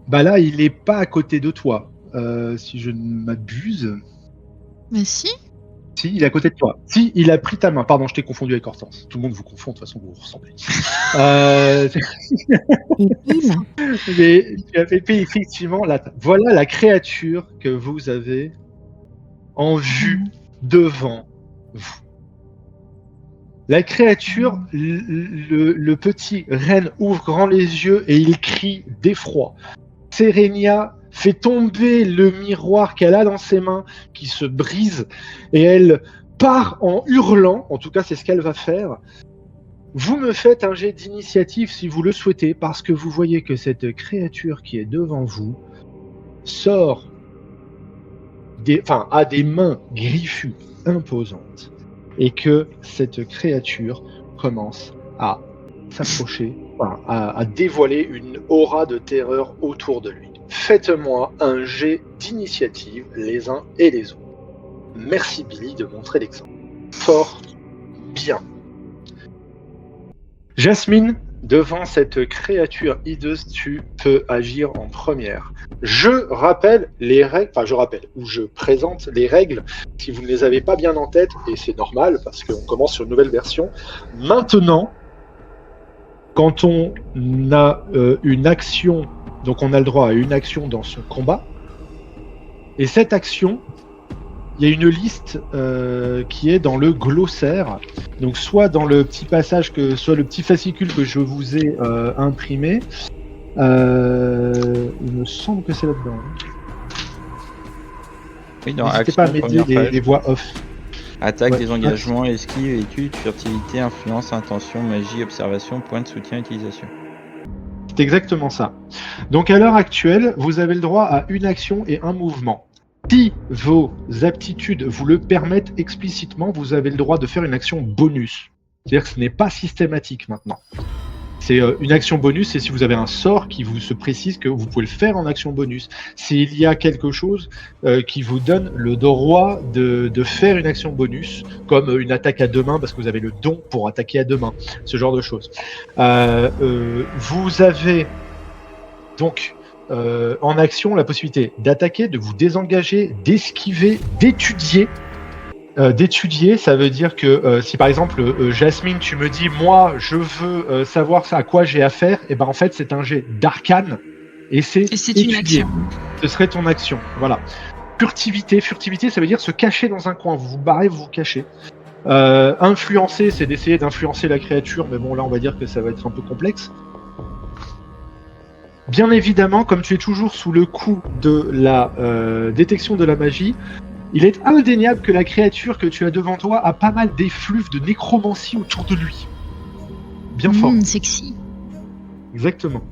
Bah là, il est pas à côté de toi, si je ne m'abuse. Mais si. Si, il est à côté de toi. Si, il a pris ta main. Pardon, je t'ai confondu avec Hortense. Tout le monde vous confond, de toute façon, vous vous ressemblez. Et bim. Mais tu avais fait effectivement voilà la créature que vous avez en vue devant vous. La créature, le petit renne ouvre grand les yeux et il crie d'effroi. Serenia fait tomber le miroir qu'elle a dans ses mains, qui se brise, et elle part en hurlant, en tout cas c'est ce qu'elle va faire. Vous me faites un jet d'initiative si vous le souhaitez, parce que vous voyez que cette créature qui est devant vous sort a des mains griffues imposantes, et que cette créature commence à s'approcher, à dévoiler une aura de terreur autour de lui. Faites-moi un jet d'initiative les uns et les autres. Merci Billy de montrer l'exemple. Fort bien. Jasmine, devant cette créature hideuse, tu peux agir en première. Je rappelle les règles, ou je présente les règles si vous ne les avez pas bien en tête, et c'est normal parce qu'on commence sur une nouvelle version. Maintenant, quand on a une action, donc on a le droit à une action dans son combat, et cette action, il y a une liste qui est dans le glossaire, donc soit dans le petit passage, soit le petit fascicule que je vous ai imprimé. Il me semble que c'est là-dedans. Oui, dans N'hésitez action, pas à mettre première page. des voix off. Attaque, Ouais. désengagement, esquive, étude, furtivité, influence, intention, magie, observation, point de soutien, utilisation. C'est exactement ça. Donc à l'heure actuelle, vous avez le droit à une action et un mouvement. Si vos aptitudes vous le permettent explicitement, vous avez le droit de faire une action bonus. C'est-à-dire que ce n'est pas systématique maintenant. C'est une action bonus, et si vous avez un sort qui vous se précise que vous pouvez le faire en action bonus. S'il y a quelque chose qui vous donne le droit de faire une action bonus, comme une attaque à deux mains, parce que vous avez le don pour attaquer à deux mains, ce genre de choses. Vous avez donc en action la possibilité d'attaquer, de vous désengager, d'esquiver, d'étudier. D'étudier, ça veut dire que si par exemple Jasmine, tu me dis moi je veux savoir à quoi j'ai affaire, et ben en fait c'est un jet d'arcane et c'est Et c'est une étudier. action. Ce serait ton action, voilà. Furtivité, ça veut dire se cacher dans un coin. Vous vous barrez, vous vous cachez. Influencer, c'est d'essayer d'influencer la créature, mais bon, là, on va dire que ça va être un peu complexe. Bien évidemment, comme tu es toujours sous le coup de la détection de la magie, il est indéniable que la créature que tu as devant toi a pas mal d'effluves de nécromancie autour de lui. Bien fort. Sexy. Exactement.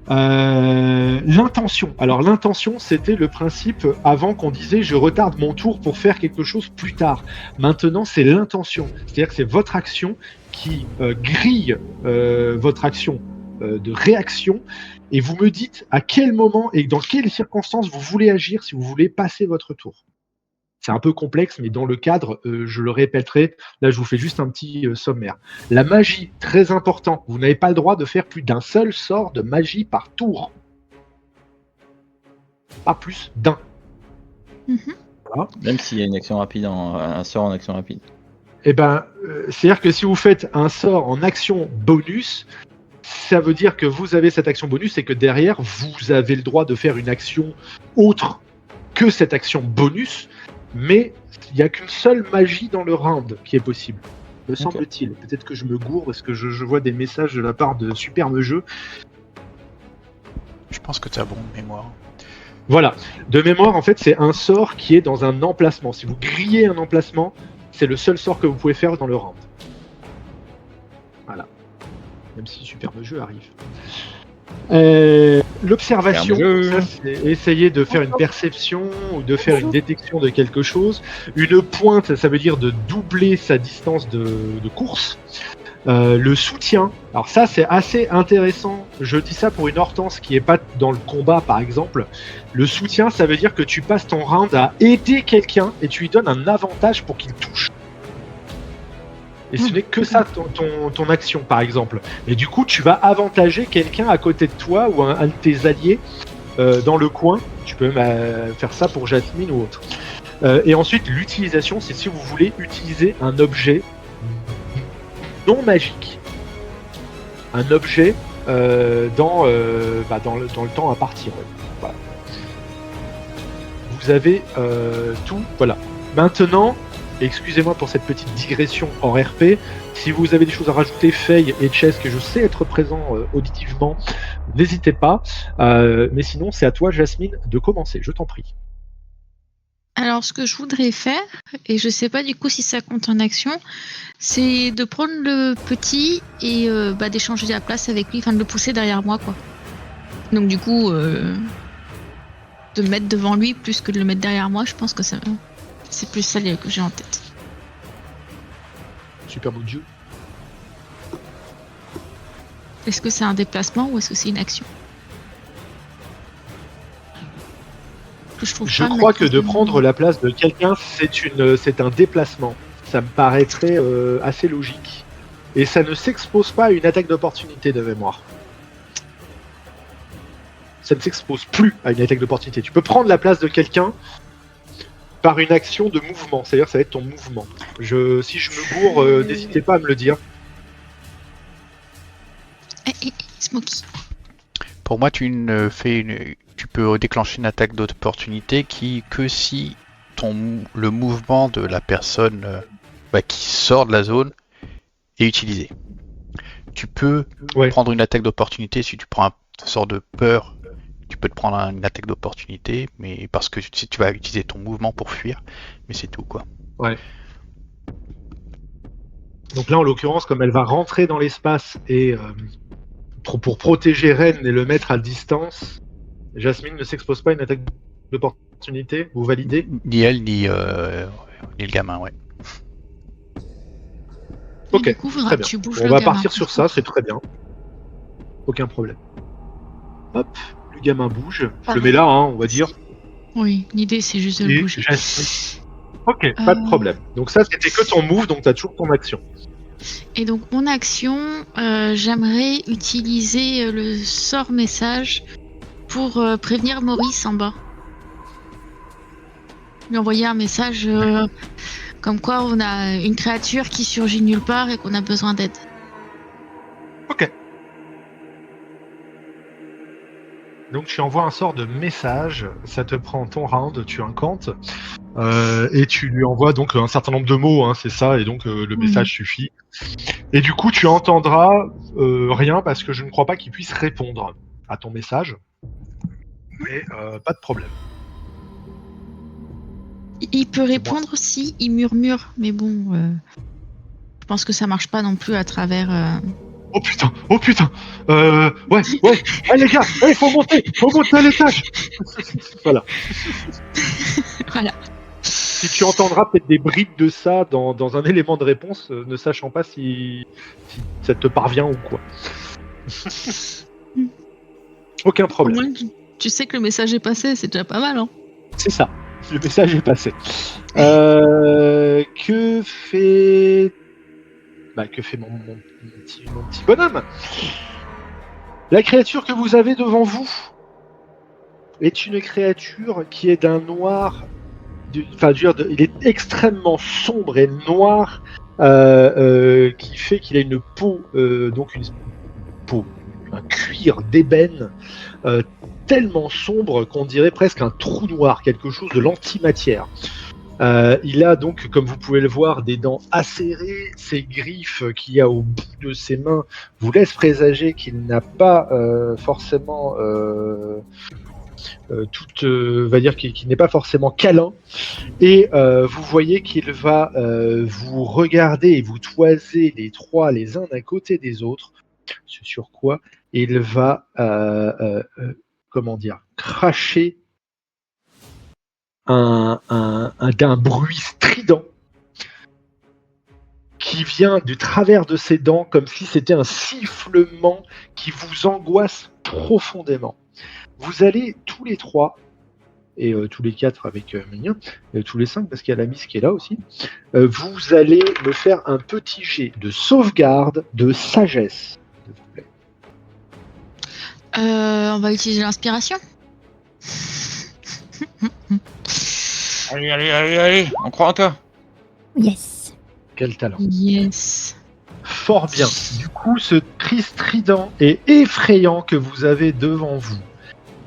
L'intention. Alors l'intention, c'était le principe avant qu'on disait je retarde mon tour pour faire quelque chose plus tard. Maintenant, c'est l'intention. C'est-à-dire que c'est votre action qui grille votre action de réaction et vous me dites à quel moment et dans quelles circonstances vous voulez agir si vous voulez passer votre tour. C'est un peu complexe, mais dans le cadre, je le répéterai, là je vous fais juste un petit sommaire. La magie, très important, vous n'avez pas le droit de faire plus d'un seul sort de magie par tour. Pas plus d'un. Voilà. Même s'il y a une action rapide, un sort en action rapide. Eh ben, c'est-à-dire que si vous faites un sort en action bonus, ça veut dire que vous avez cette action bonus et que derrière, vous avez le droit de faire une action autre que cette action bonus, mais il n'y a qu'une seule magie dans le round qui est possible, me semble-t-il. Peut-être que je me gourre parce que je vois des messages de la part de Superbe Jeu. Je pense que tu as bon mémoire. Voilà, de mémoire, en fait, c'est un sort qui est dans un emplacement. Si vous grillez un emplacement, c'est le seul sort que vous pouvez faire dans le round. Voilà. Même si Superbe Jeu arrive. L'observation, ça, c'est essayer de faire une perception ou de faire une détection de quelque chose. Une pointe, ça veut dire de doubler sa distance de course. Le soutien, alors ça c'est assez intéressant, je dis ça pour une Hortense qui est pas dans le combat par exemple. Le soutien, ça veut dire que tu passes ton round à aider quelqu'un et tu lui donnes un avantage pour qu'il touche. Et ce n'est que ça ton action par exemple. Et du coup tu vas avantager quelqu'un à côté de toi ou un de tes alliés dans le coin. Tu peux même faire ça pour Jasmine ou autre. Et ensuite l'utilisation, c'est si vous voulez utiliser un objet non magique. Un objet dans le temps à partir. Voilà. Vous avez tout. Voilà. Maintenant, excusez-moi pour cette petite digression hors RP. Si vous avez des choses à rajouter, Faye et Chess, que je sais être présent auditivement, n'hésitez pas. Mais sinon, c'est à toi, Jasmine, de commencer. Je t'en prie. Alors, ce que je voudrais faire, et je sais pas du coup si ça compte en action, c'est de prendre le petit et d'échanger la place avec lui, enfin de le pousser derrière moi, quoi. Donc du coup, de le mettre devant lui plus que de le mettre derrière moi, je pense que c'est plus ça que j'ai en tête. Super beau Dieu. Est-ce que c'est un déplacement ou est-ce que c'est une action ? Je crois que de prendre la place de quelqu'un, c'est un déplacement. Ça me paraîtrait assez logique. Et ça ne s'expose pas à une attaque d'opportunité de mémoire. Ça ne s'expose plus à une attaque d'opportunité. Tu peux prendre la place de quelqu'un par une action de mouvement. C'est-à-dire que ça va être ton mouvement. Si je me gourre, n'hésitez pas à me le dire. Smokey. Pour moi, tu peux déclencher une attaque d'opportunité que si le mouvement de la personne qui sort de la zone est utilisé. Tu peux prendre une attaque d'opportunité si tu prends un sort de peur. Tu peux te prendre une attaque d'opportunité, mais parce que si tu vas utiliser ton mouvement pour fuir, mais c'est tout quoi. Ouais. Donc là, en l'occurrence, comme elle va rentrer dans l'espace et pour protéger Ren et le mettre à distance, Jasmine ne s'expose pas à une attaque d'opportunité. Vous validez ? Ni elle, ni le gamin, ouais. Ok, du coup, très bien. On va partir sur ça, c'est très bien. Aucun problème. Hop, le gamin bouge. Je le mets là, on va dire. Oui, l'idée c'est juste de le bouger. Ok, pas de problème. Donc ça, c'était que ton move, donc tu as toujours ton action. Et donc mon action, j'aimerais utiliser le sort message pour prévenir Maurice en bas. Lui envoyer un message comme quoi on a une créature qui surgit nulle part et qu'on a besoin d'aide. Ok. Donc tu envoies un sort de message, ça te prend ton round, tu incantes, et tu lui envoies donc un certain nombre de mots, hein, c'est ça, et donc le message suffit. Et du coup tu entendras rien parce que je ne crois pas qu'il puisse répondre à ton message, mais pas de problème. Il peut répondre si il murmure, mais bon, je pense que ça marche pas non plus à travers. Oh putain, ouais, allez les gars, faut monter à l'étage. Voilà. Voilà. Si tu entendras peut-être des bribes de ça dans un élément de réponse, ne sachant pas si ça te parvient ou quoi. Aucun Au problème. moins, tu sais que le message est passé, c'est déjà pas mal, hein. C'est ça, le message est passé. Que fait mon petit bonhomme? La créature que vous avez devant vous est une créature qui est d'un noir, il est extrêmement sombre et noir, qui fait qu'il a une peau, un cuir d'ébène tellement sombre qu'on dirait presque un trou noir, quelque chose de l'antimatière. Il a donc, comme vous pouvez le voir, des dents acérées, ses griffes qu'il y a au bout de ses mains vous laissent présager qu'il n'a pas forcément qu'il n'est pas forcément câlin, et vous voyez qu'il va vous regarder et vous toiser les trois les uns à côté des autres, ce sur quoi il va cracher d'un bruit strident qui vient du travers de ses dents, comme si c'était un sifflement qui vous angoisse profondément. Vous allez tous les trois, et tous les quatre avec Ménia, tous les cinq parce qu'il y a la Miss qui est là aussi, vous allez me faire un petit jet de sauvegarde de sagesse, s'il vous plaît. On va utiliser l'inspiration. Allez, on croit en toi. Yes. Quel talent. Yes. Fort bien. Du coup, ce cri strident et effrayant que vous avez devant vous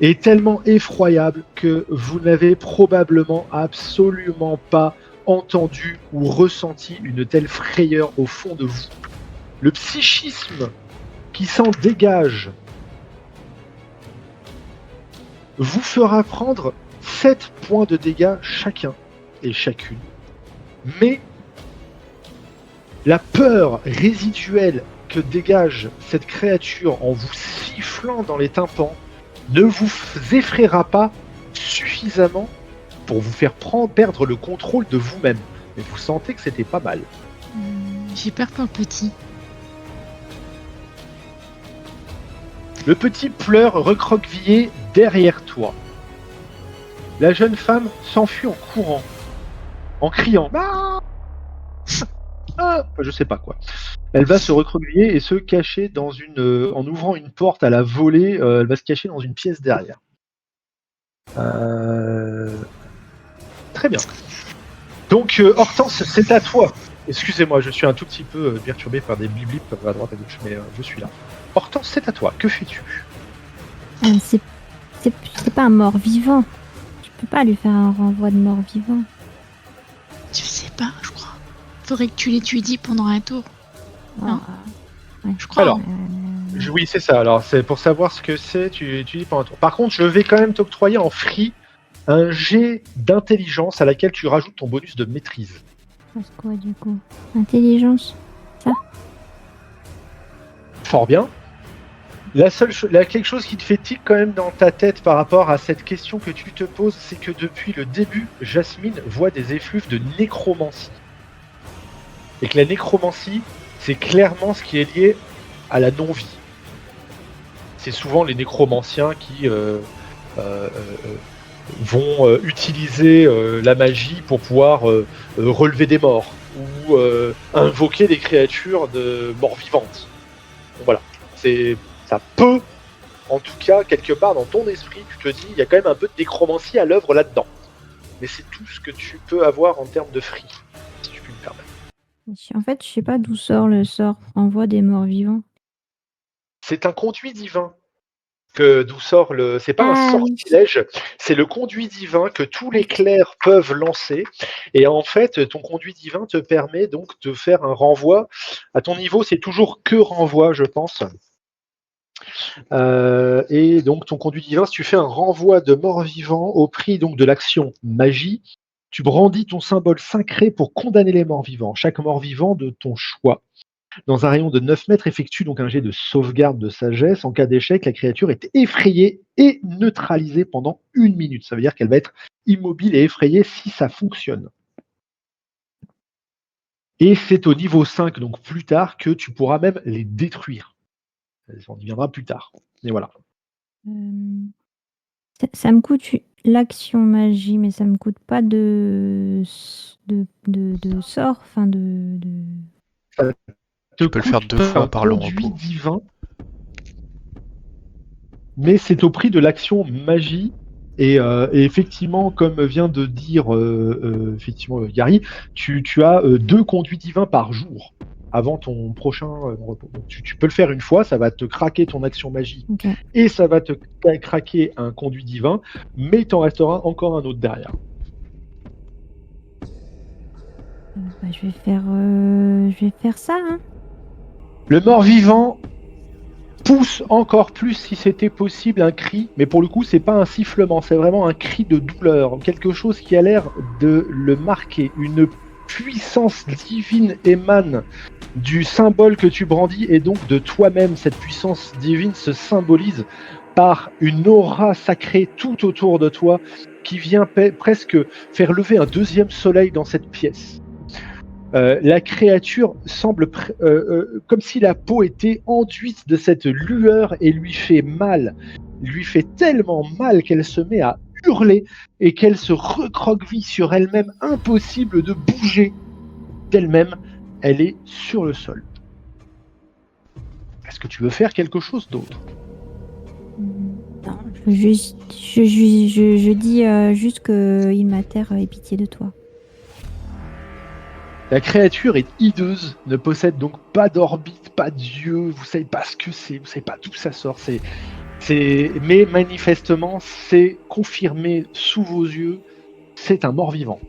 est tellement effroyable que vous n'avez probablement absolument pas entendu ou ressenti une telle frayeur au fond de vous. Le psychisme qui s'en dégage vous fera prendre 7 points de dégâts chacun et chacune. Mais la peur résiduelle que dégage cette créature en vous sifflant dans les tympans ne vous effraiera pas suffisamment pour vous faire perdre le contrôle de vous-même. Mais vous sentez que c'était pas mal. J'ai peur pour le petit. Le petit pleure recroquevillé derrière toi. La jeune femme s'enfuit en courant, en criant je sais pas quoi. Elle va se recroqueviller et se cacher dans en ouvrant une porte à la volée, elle va se cacher dans une pièce derrière. Très bien. Donc Hortense, c'est à toi. Excusez-moi, je suis un tout petit peu perturbé par des blips à droite à gauche, mais je suis là. Hortense, c'est à toi. Que fais-tu? C'est pas un mort-vivant. Tu peux pas lui faire un renvoi de mort-vivant. Je sais pas, je crois. Faudrait que tu l'étudies pendant un tour. Non. Ouais. Je crois. Alors, oui, c'est ça. Alors, c'est pour savoir ce que c'est, tu étudies pendant un tour. Par contre, je vais quand même t'octroyer en free un jet d'intelligence à laquelle tu rajoutes ton bonus de maîtrise. C'est quoi du coup? Intelligence. Ça? Fort bien. Quelque chose qui te fait tic quand même dans ta tête par rapport à cette question que tu te poses, c'est que depuis le début, Jasmine voit des effluves de nécromancie. Et que la nécromancie, c'est clairement ce qui est lié à la non-vie. C'est souvent les nécromanciens qui vont utiliser la magie pour pouvoir relever des morts ou invoquer des créatures de morts vivantes. Donc voilà, ça peut, en tout cas, quelque part dans ton esprit, tu te dis, il y a quand même un peu de nécromancie à l'œuvre là-dedans. Mais c'est tout ce que tu peux avoir en termes de free, si tu peux me permettre. En fait, je sais pas d'où sort le sort envoi des morts vivants. C'est un conduit divin. d'où sort le. C'est pas un sortilège, c'est le conduit divin que tous les clercs peuvent lancer. Et en fait, ton conduit divin te permet donc de faire un renvoi. À ton niveau, c'est toujours que renvoi, je pense. Et donc ton conduit divin, si tu fais un renvoi de mort-vivant au prix donc de l'action magie, tu brandis ton symbole sacré pour condamner les morts-vivants. Chaque mort-vivant de ton choix. Dans un rayon de 9 mètres, effectue donc un jet de sauvegarde de sagesse. En cas d'échec, la créature est effrayée et neutralisée pendant 1 minute. Ça veut dire qu'elle va être immobile et effrayée si ça fonctionne. Et c'est au niveau 5, donc plus tard, que tu pourras même les détruire. On y viendra plus tard. Et voilà. Ça me coûte l'action magie, mais ça me coûte pas de sort, enfin Tu peux le faire 2 fois par long repos. Divin, mais c'est au prix de l'action magie. Et effectivement, comme vient de dire effectivement Gary, tu as 2 conduits divins par jour avant ton prochain repos. Donc, tu peux le faire une fois, ça va te craquer ton action magie et ça va te craquer un conduit divin, mais il t'en restera encore un autre derrière. Je vais faire ça. Hein. Le mort-vivant pousse encore plus, si c'était possible, un cri, mais pour le coup, c'est pas un sifflement, c'est vraiment un cri de douleur, quelque chose qui a l'air de le marquer. Une puissance divine émane du symbole que tu brandis et donc de toi-même. Cette puissance divine se symbolise par une aura sacrée tout autour de toi qui vient presque faire lever un deuxième soleil dans cette pièce. La créature semble comme si la peau était enduite de cette lueur et lui fait mal. Lui fait tellement mal qu'elle se met à hurler et qu'elle se recroqueville sur elle-même, impossible de bouger d'elle-même. Elle est sur le sol. Est-ce que tu veux faire quelque chose d'autre ? Non, je dis juste que Ilmater ait pitié de toi. La créature est hideuse, ne possède donc pas d'orbite, pas d'yeux, vous savez pas ce que c'est, vous savez pas d'où ça sort, mais manifestement c'est confirmé sous vos yeux, c'est un mort-vivant.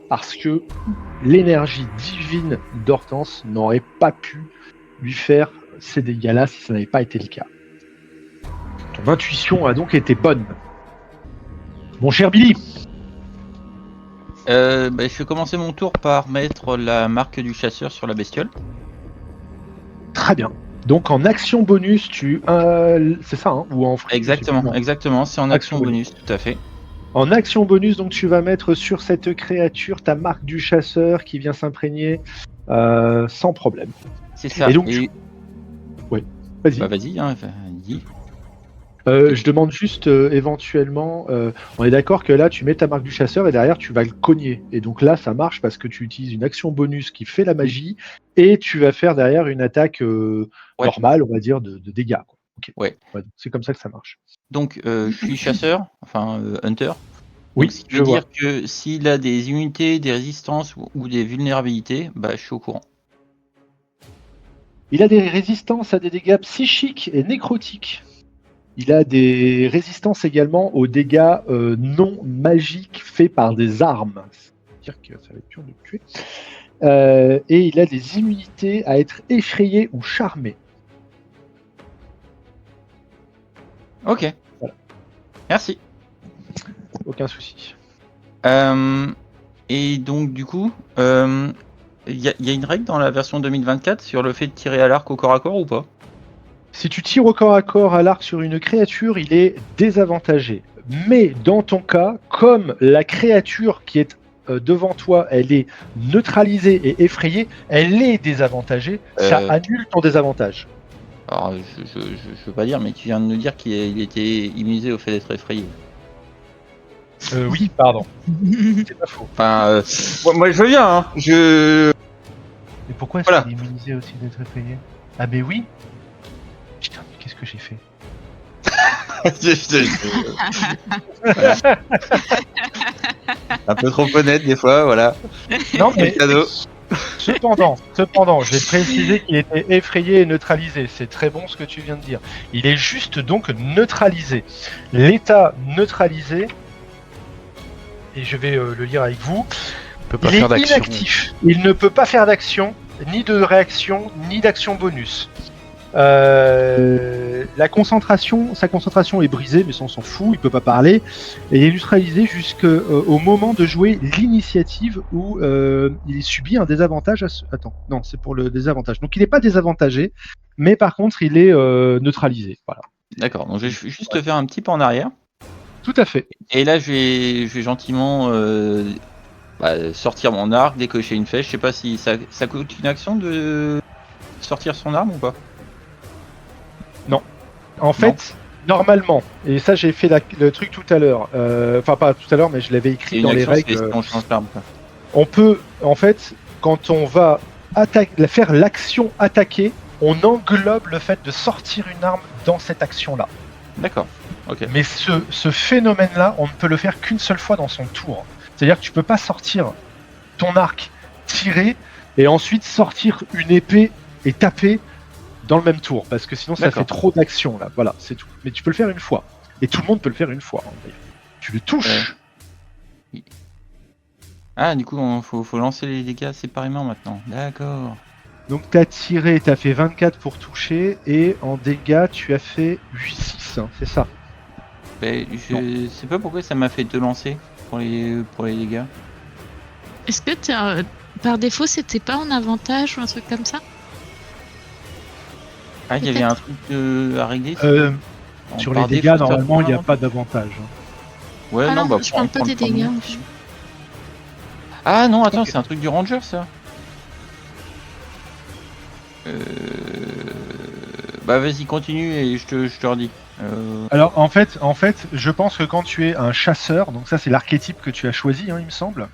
Parce que l'énergie divine d'Hortense n'aurait pas pu lui faire ces dégâts-là si ça n'avait pas été le cas. Ton intuition a donc été bonne. Mon cher Billy. Je vais commencer mon tour par mettre la marque du chasseur sur la bestiole. Très bien. Donc en action bonus, c'est ça, hein, ou en free? Exactement, c'est en action bonus, tout à fait. En action bonus, donc tu vas mettre sur cette créature ta marque du chasseur qui vient s'imprégner sans problème. C'est ça. Et donc, ouais, vas-y. Bah vas-y, dis. Je demande juste éventuellement, on est d'accord que là tu mets ta marque du chasseur et derrière tu vas le cogner. Et donc là ça marche parce que tu utilises une action bonus qui fait la magie et tu vas faire derrière une attaque normale, on va dire, de dégâts. Quoi. Okay. Ouais. C'est comme ça que ça marche. Donc je suis chasseur, enfin hunter. Oui, ce qui veut dire que s'il a des immunités, des résistances ou des vulnérabilités, je suis au courant. Il a des résistances à des dégâts psychiques et nécrotiques. Il a des résistances également aux dégâts non magiques faits par des armes. C'est-à-dire que ça va être dur de le tuer. Et il a des immunités à être effrayé ou charmé. Ok. Voilà. Merci. Aucun souci. Et donc du coup, il y a une règle dans la version 2024 sur le fait de tirer à l'arc au corps à corps ou pas ? Si tu tires au corps à corps à l'arc sur une créature, il est désavantagé. Mais dans ton cas, comme la créature qui est devant toi, elle est neutralisée et effrayée, elle est désavantagée, ça annule ton désavantage. Alors, je veux pas dire, mais tu viens de nous dire qu'il était immunisé au fait d'être effrayé. Oui, pardon. C'est pas faux. Enfin, moi je veux bien, hein. Mais pourquoi est-ce qu'il est immunisé aussi d'être effrayé ? Ah mais oui. Putain, mais qu'est-ce que j'ai fait ? Un peu trop honnête des fois, voilà. Non mais Cependant, je vais préciser qu'il était effrayé et neutralisé. C'est très bon ce que tu viens de dire. Il est juste donc neutralisé. L'état neutralisé, et je vais le lire avec vous, Il peut pas il faire est d'action. inactif. Il ne peut pas faire d'action, ni de réaction, ni d'action bonus. Sa concentration est brisée, mais ça on s'en fout, il peut pas parler. Et il est neutralisé jusqu'au moment de jouer l'initiative où il subit un désavantage. Attends, non, c'est pour le désavantage. Donc il n'est pas désavantagé, mais par contre il est neutralisé. Voilà. D'accord, donc je vais juste faire un petit pas en arrière. Tout à fait. Et là, je vais gentiment sortir mon arc, décocher une flèche. Je sais pas si ça coûte une action de sortir son arme ou pas. En fait, normalement, et ça j'ai fait le truc tout à l'heure, enfin pas tout à l'heure, mais je l'avais écrit dans les règles. Si on change l'arme, quoi. On peut, en fait, quand on va faire l'action attaquer, on englobe le fait de sortir une arme dans cette action-là. D'accord. Ok. Mais ce phénomène-là, on ne peut le faire qu'une seule fois dans son tour. C'est-à-dire que tu peux pas sortir ton arc, tirer, et ensuite sortir une épée et taper dans le même tour, parce que sinon ça D'accord. fait trop d'actions là. Voilà, c'est tout. Mais tu peux le faire une fois. Et tout le monde peut le faire une fois. Tu le touches. Ouais. Ah, du coup, faut lancer les dégâts séparément maintenant. D'accord. Donc t'as tiré, t'as fait 24 pour toucher, et en dégâts tu as fait 8-6, hein, c'est ça. Ben, je sais pas pourquoi ça m'a fait 2 lancers pour les dégâts. Est-ce que par défaut, c'était pas en avantage ou un truc comme ça? Ah, il y avait un truc à régler. Sur les dégâts, normalement, il n'y a pas d'avantage. Ouais, Ah non, non, je parle pas des dégâts. Ah non, attends, c'est un truc du ranger, ça. Bah vas-y, continue et je te redis. Alors en fait, je pense que quand tu es un chasseur, donc ça c'est l'archétype que tu as choisi, hein, il me semble.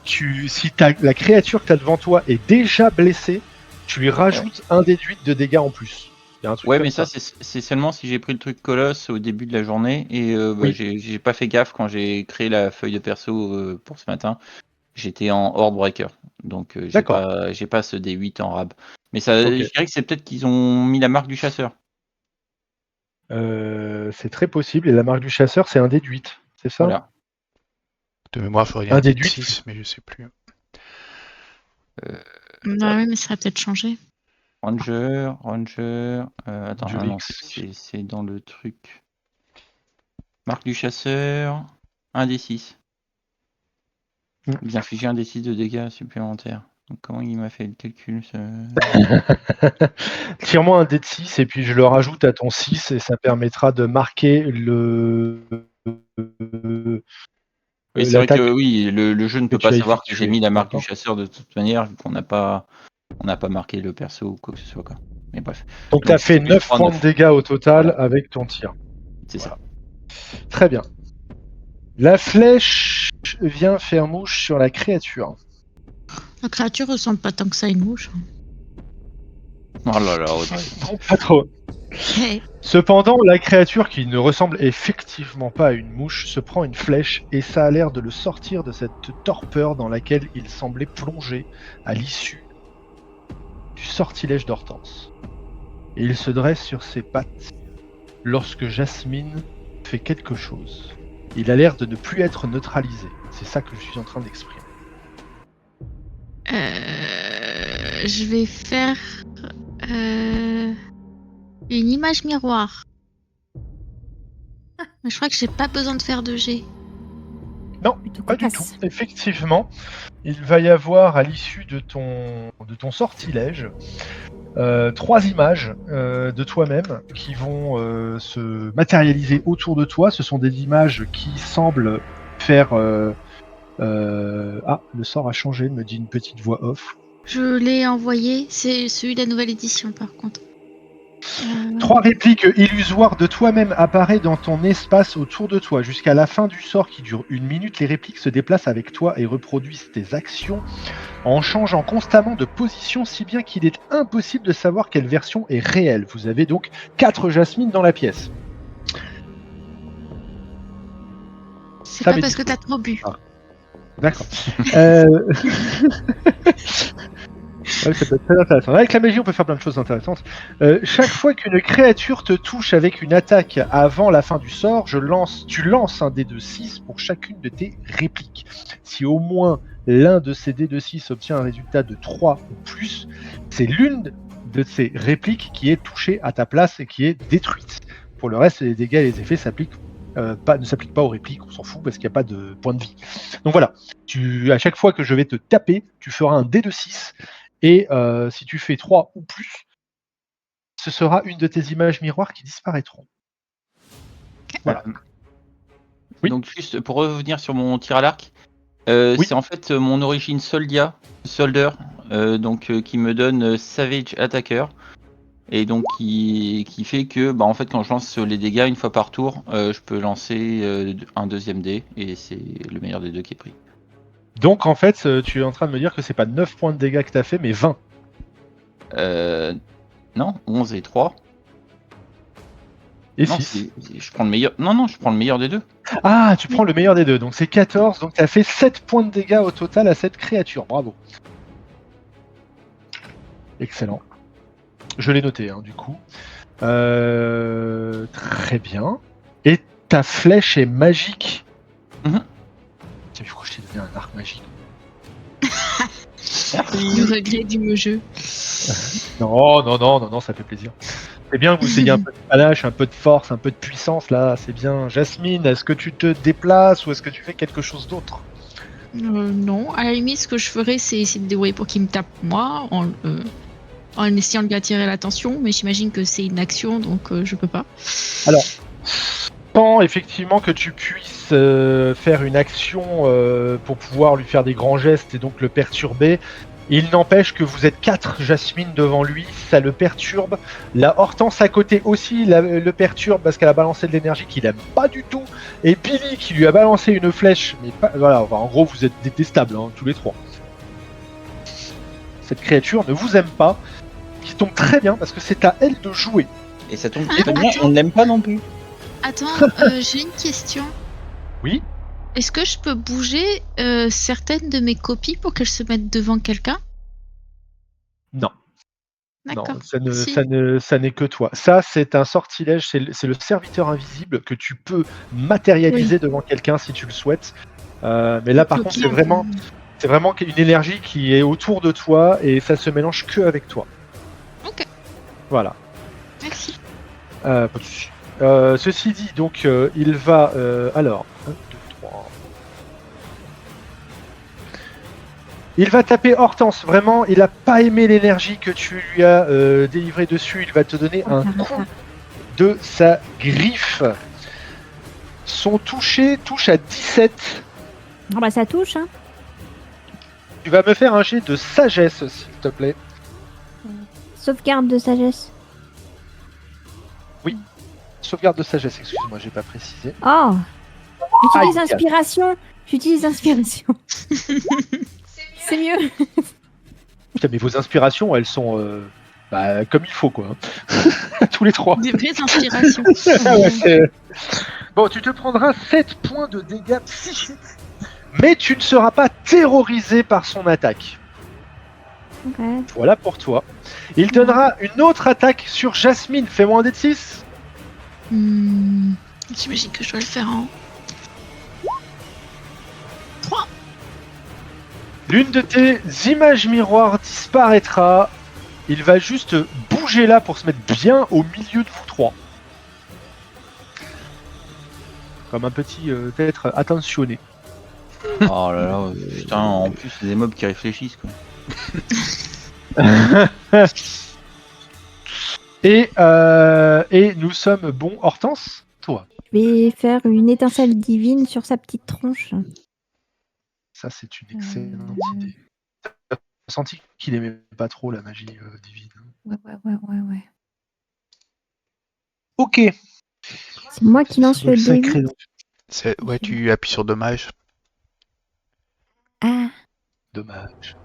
Si la créature que tu as devant toi est déjà blessée, tu lui rajoutes un déduit de dégâts en plus. Il y a un truc ouais, comme mais ça c'est seulement si j'ai pris le truc colosse au début de la journée et Oui. j'ai pas fait gaffe quand j'ai créé la feuille de perso pour ce matin. J'étais en Horde Breaker, donc j'ai pas ce D8 en rab. Mais ça, Ok. je dirais que c'est peut-être qu'ils ont mis la marque du chasseur. C'est très possible, et la marque du chasseur c'est un déduit, c'est ça? Voilà. De mémoire, il faudrait Un un déduit. D6, mais je sais plus. Bah oui, mais ça va peut-être changer. Ranger. Attends, Ranger ah non, X. c'est dans le truc. Marque du chasseur, 1d6. Il inflige un D6 de dégâts supplémentaires. Donc comment il m'a fait le calcul Tire-moi un dé de 6 et puis je le rajoute à ton 6 et ça permettra de marquer le. Oui, c'est vrai l'attaque que oui, le jeu ne que peut tu pas as savoir que j'ai effectuée, mis la marque du d'accord. chasseur de toute manière, vu qu'on n'a pas marqué le perso ou quoi que ce soit, quoi. Mais bref. Donc tu as fait c'est plus 9 3, points de dégâts au total Voilà. avec ton tir. C'est Voilà. Très bien. La flèche vient faire mouche sur la créature. La créature ressemble pas tant que ça à une mouche. ça. Oh là là, Audrey. Non, pas trop. Hey. Cependant, la créature qui ne ressemble effectivement pas à une mouche se prend une flèche et ça a l'air de le sortir de cette torpeur dans laquelle il semblait plonger à l'issue du sortilège d'Hortense. Et il se dresse sur ses pattes lorsque Jasmine fait quelque chose. Il a l'air de ne plus être neutralisé. C'est ça que je suis en train d'exprimer. Je vais faire une image miroir. Mais je crois que j'ai pas besoin de faire de G. Non, Plutôt pas du tout. cocasse. Effectivement, il va y avoir à l'issue de ton sortilège 3 images de toi-même qui vont se matérialiser autour de toi. Ce sont des images qui semblent faire... Ah, le sort a changé, me dit une petite voix off. Je l'ai envoyé, c'est celui de la nouvelle édition par contre. 3 répliques illusoires de toi-même apparaissent dans ton espace autour de toi. Jusqu'à la fin du sort qui dure 1 minute, les répliques se déplacent avec toi et reproduisent tes actions en changeant constamment de position, si bien qu'il est impossible de savoir quelle version est réelle. Vous avez donc 4 Jasmine dans la pièce. C'est Ça pas veut parce dire que t'as trop bu. Ah. D'accord. Ouais, ça peut être très intéressant. Avec la magie, on peut faire plein de choses intéressantes. Chaque fois qu'une créature te touche avec une attaque avant la fin du sort, tu lances un dé de 6 pour chacune de tes répliques. Si au moins l'un de ces dés de 6 obtient un résultat de 3 ou plus, c'est l'une de ces répliques qui est touchée à ta place et qui est détruite. Pour le reste, les dégâts et les effets ne s'appliquent pas aux répliques, on s'en fout parce qu'il n'y a pas de point de vie. Donc voilà, à chaque fois que je vais te taper, tu feras un dé de 6. Et si tu fais 3 ou plus, ce sera une de tes images miroirs qui disparaîtront. Voilà. Oui. Donc juste pour revenir sur mon tir à l'arc, Oui. c'est en fait mon origine soldier, qui me donne Savage Attacker, et donc qui fait que en fait quand je lance les dégâts une fois par tour, je peux lancer un deuxième dé, et c'est le meilleur des deux qui est pris. Donc en fait, tu es en train de me dire que c'est pas 9 points de dégâts que tu as fait, mais 20. Non, 11 et 3. Et Non, 6. je prends le meilleur. Non, je prends le meilleur des deux. Ah, tu prends le meilleur des deux, donc c'est 14, donc tu as fait 7 points de dégâts au total à cette créature. Bravo. Excellent. Je l'ai noté, du coup. Très bien. Et ta flèche est magique. T'as vu pourquoi je t'ai donné un arc magique? Le regret du jeu. Non, ça fait plaisir. C'est bien que vous ayez un peu de panache, un peu de force, un peu de puissance, là, c'est bien. Jasmine, est-ce que tu te déplaces ou est-ce que tu fais quelque chose d'autre? Non, à la limite, ce que je ferais, c'est essayer de débrouiller pour qu'il me tape moi, en essayant de lui attirer l'attention, mais j'imagine que c'est une action, donc je peux pas. Alors, sans effectivement que tu puisses faire une action pour pouvoir lui faire des grands gestes et donc le perturber, il n'empêche que vous êtes 4 Jasmine devant lui, ça le perturbe. La Hortense à côté aussi le perturbe parce qu'elle a balancé de l'énergie qu'il aime pas du tout. Et Billy qui lui a balancé une flèche, mais pas, voilà, en gros vous êtes détestables tous les trois. Cette créature ne vous aime pas, qui tombe très bien parce que c'est à elle de jouer. Et ça tombe très bien, on ne l'aime pas non plus. Attends, j'ai une question. Oui. Est-ce que je peux bouger certaines de mes copies pour qu'elles se mettent devant quelqu'un? Non. D'accord. Non, ça n'est que toi. Ça, c'est un sortilège, c'est le serviteur invisible que tu peux matérialiser devant quelqu'un si tu le souhaites. Mais là, par contre, c'est vraiment une énergie qui est autour de toi et ça se mélange que avec toi. Ok. Voilà. Merci. Pas de souci. Ceci dit, donc, il va... alors, 1, 2, 3... Il va taper Hortense, vraiment, il a pas aimé l'énergie que tu lui as délivrée dessus, il va te donner un coup de sa griffe. Son toucher touche à 17. Ah bah ça touche, hein. Tu vas me faire un jet de sagesse, s'il te plaît. Sauvegarde de sagesse. Oui, sauvegarde de sagesse, excuse-moi, j'ai pas précisé. Oh, j'utilise inspiration. J'utilise inspiration. C'est mieux. Putain, mais vos inspirations, elles sont comme il faut, quoi. Tous les trois. Des vraies inspirations. Bon, tu te prendras 7 points de dégâts psychiques, mais tu ne seras pas terrorisé par son attaque. Okay. Voilà pour toi. Il donnera une autre attaque sur Jasmine. Fais-moi un dé de 6. J'imagine que je dois le faire en 3. L'une de tes images miroirs disparaîtra. Il va juste bouger là pour se mettre bien au milieu de vous trois. Comme un petit être attentionné. Oh là là, putain, en plus c'est des mobs qui réfléchissent, quoi. Et nous sommes bons. Hortense, toi. Je vais faire une étincelle divine sur sa petite tronche. Ça, c'est une excellente idée. T'as senti qu'il aimait pas trop la magie divine. Ouais. Ok. C'est moi qui lance le dé. Ouais, tu appuies sur dommage. Ah. Dommage.